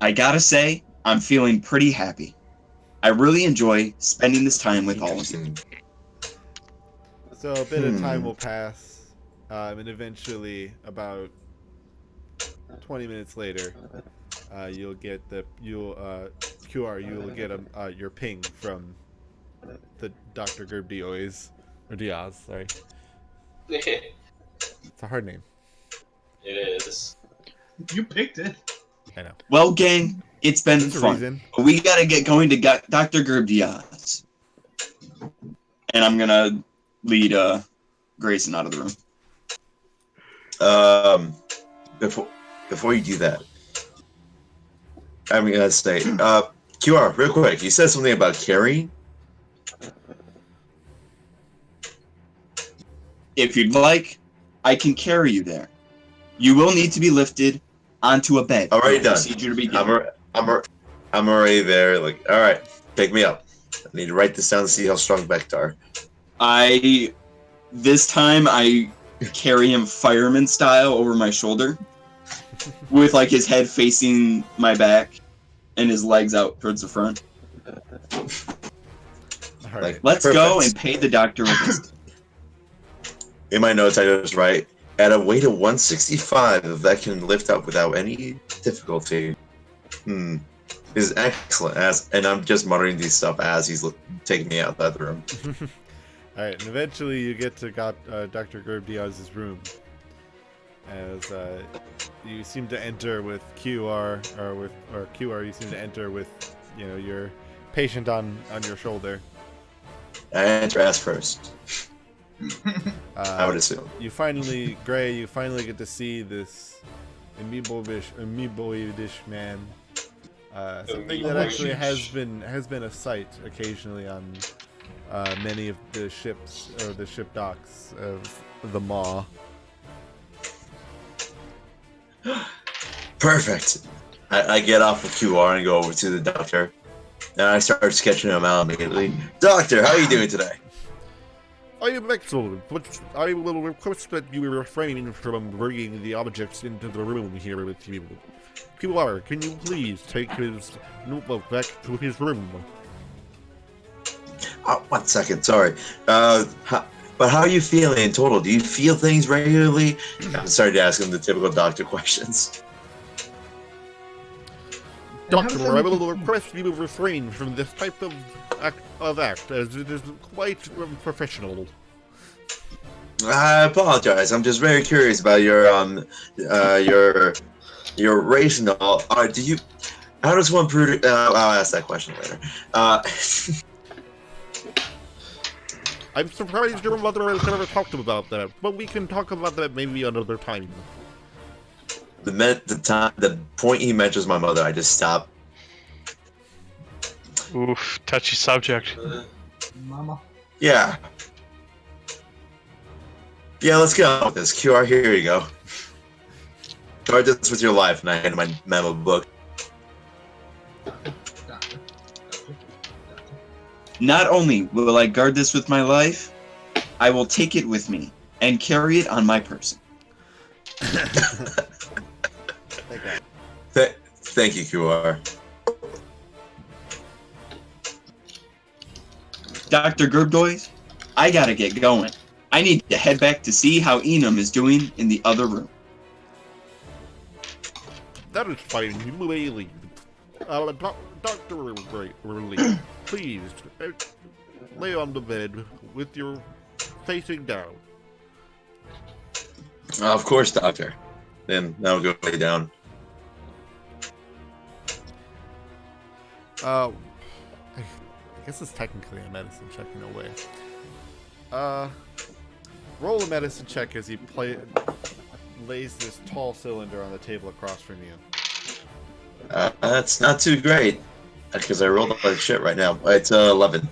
I gotta say, I'm feeling pretty happy. I really enjoy spending this time with all of you. Interesting. So a bit of time will pass, and eventually, about 20 minutes later, you'll get QR. You'll get your ping from the Dr. Gerb Diaz. Sorry, It it's a hard name. is. You picked it. I know. Well, gang, it's been There's a fun. reason. But we gotta get going to Dr. Gerb Diaz. And I'm gonna lead Grayson out of the room. Before you do that, I'm gonna say, QR, real quick. You said something about carrying. If you'd like, I can carry you there. You will need to be lifted onto a bed. Already for the done. procedure to begin. I'm already there. Like, all right, pick me up. I need to write this down to see how strong Becked are. This time I carry him fireman style over my shoulder, with like his head facing my back and his legs out towards the front. All right. Like, Let's perfect. go and pay the doctor a visit. In my notes, I just write, at a weight of 165, that can lift up without any difficulty. This is excellent. And I'm just muttering these stuff as he's taking me out of the room. All right, and eventually you get to Dr. Gerb Diaz's room, as you seem to enter with QR, or QR. You seem to enter with, your patient on your shoulder. I enter ass first. I would assume. You finally get to see this amoeboidish man. Something that actually has been a sight occasionally on many of the ships or the ship docks of the Maw. Perfect. I get off of QR and go over to the doctor. And I start sketching him out immediately. Doctor, how are you doing today? I am excellent, but I will request that you refrain from bringing the objects into the room here with you. QR, can you please take his notebook back to his room? 1 second, sorry. But how are you feeling in total? Do you feel things regularly? I started to ask him the typical doctor questions. Doctor, I will request you refrain from this type of act, as it is quite unprofessional. I apologize. I'm just very curious about your race and all. How does one prove? I'll ask that question later. I'm surprised your mother has never talked about that, but we can talk about that maybe another time. The point he mentions my mother, I just stop. Oof, touchy subject. Mama. Yeah. Yeah, let's get on with this. QR, here you go. Guard this with your life, and I hand my memo book. Doctor. Not only will I guard this with my life, I will take it with me and carry it on my person. Thank you, QR. Dr. Gerbdois, I gotta get going. I need to head back to see how Enum is doing in the other room. That is fine. You may leave. Dr. Lee, please lay on the bed with your facing down. Of course, Doctor. Then I'll go lay down. I guess it's technically a medicine check in a way. Roll a medicine check as he lays this tall cylinder on the table across from you. That's not too great, because I rolled up like shit right now. It's 11.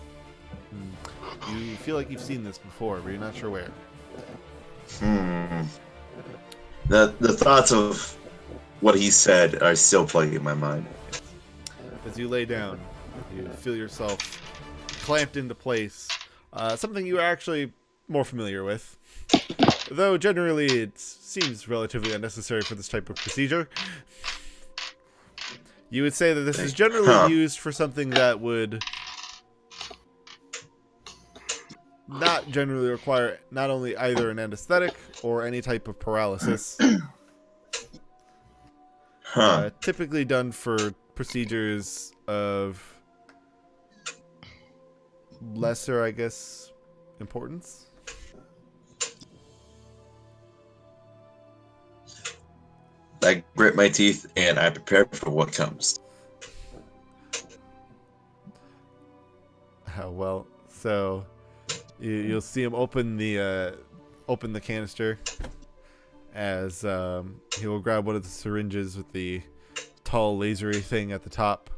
You feel like you've seen this before, but you're not sure where. The thoughts of what he said are still playing in my mind. As you lay down, you feel yourself clamped into place. Something you are actually more familiar with. Though generally it seems relatively unnecessary for this type of procedure. You would say that this is generally used for something that would not generally require not only either an anesthetic or any type of paralysis. Typically done for procedures of lesser, I guess, importance. I grit my teeth and I prepare for what comes. Well, so you'll see him open the canister as he will grab one of the syringes with the tall lasery thing at the top.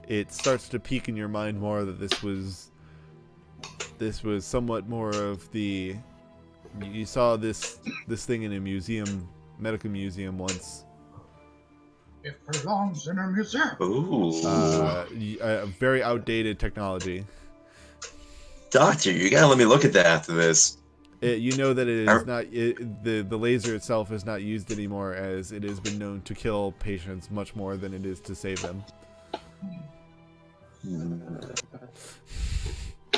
It starts to peak in your mind more that this was somewhat more of the. You saw this thing in a museum, medical museum once. It belongs in a museum. Ooh. A very outdated technology. Doctor, you gotta let me look at that after this. You know that it is not. The laser itself is not used anymore, as it has been known to kill patients much more than it is to save them.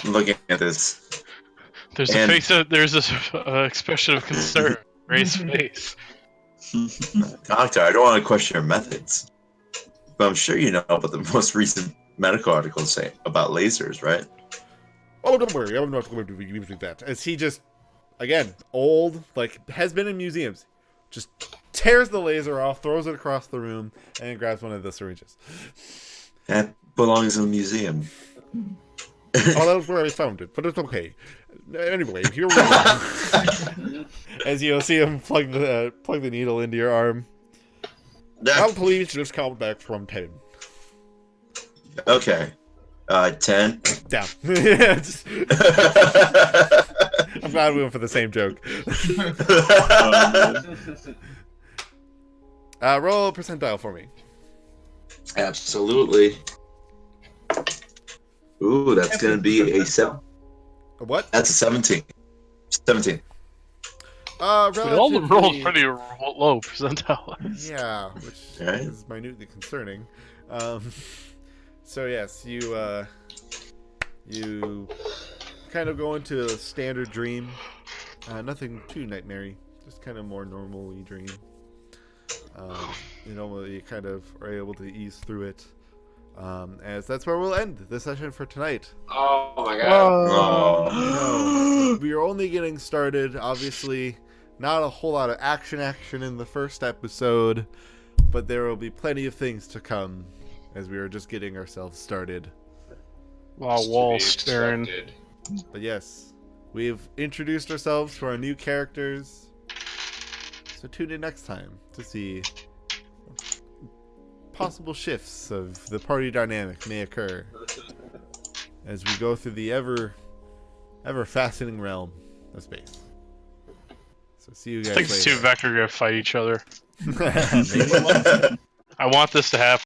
Looking at this. There's this expression of concern. Ray's face. Doctor, I don't want to question your methods, but I'm sure you know about the most recent medical articles say about lasers, right? Oh, don't worry. I'm not going to be using that. As he just, again, old, like, has been in museums, just tears the laser off, throws it across the room, and grabs one of the syringes. That belongs in a museum. Oh, that was where I found it, but it's okay. Anyway, here we go. As you'll see him plug the needle into your arm. Now please just count back from 10. Okay. 10. Down. I'm glad we went for the same joke. Roll a percentile for me. Absolutely. Ooh, that's going to be a 7. A what? That's a 17. 17. We all rolled pretty low percentile. Yeah, which is minutely concerning. So yes, you kind of go into a standard dream. Nothing too nightmare-y, just kind of more normal-y dream. You kind of are able to ease through it. As that's where we'll end the session for tonight. Oh my god. We are only getting started. Obviously, not a whole lot of action in the first episode, but there will be plenty of things to come as we are just getting ourselves started. Wall staring. But yes, we've introduced ourselves to our new characters. So tune in next time to see possible shifts of the party dynamic may occur as we go through the ever fascinating realm of space. So see you guys I think later. these two Vecna are gonna fight each other. I want this to happen.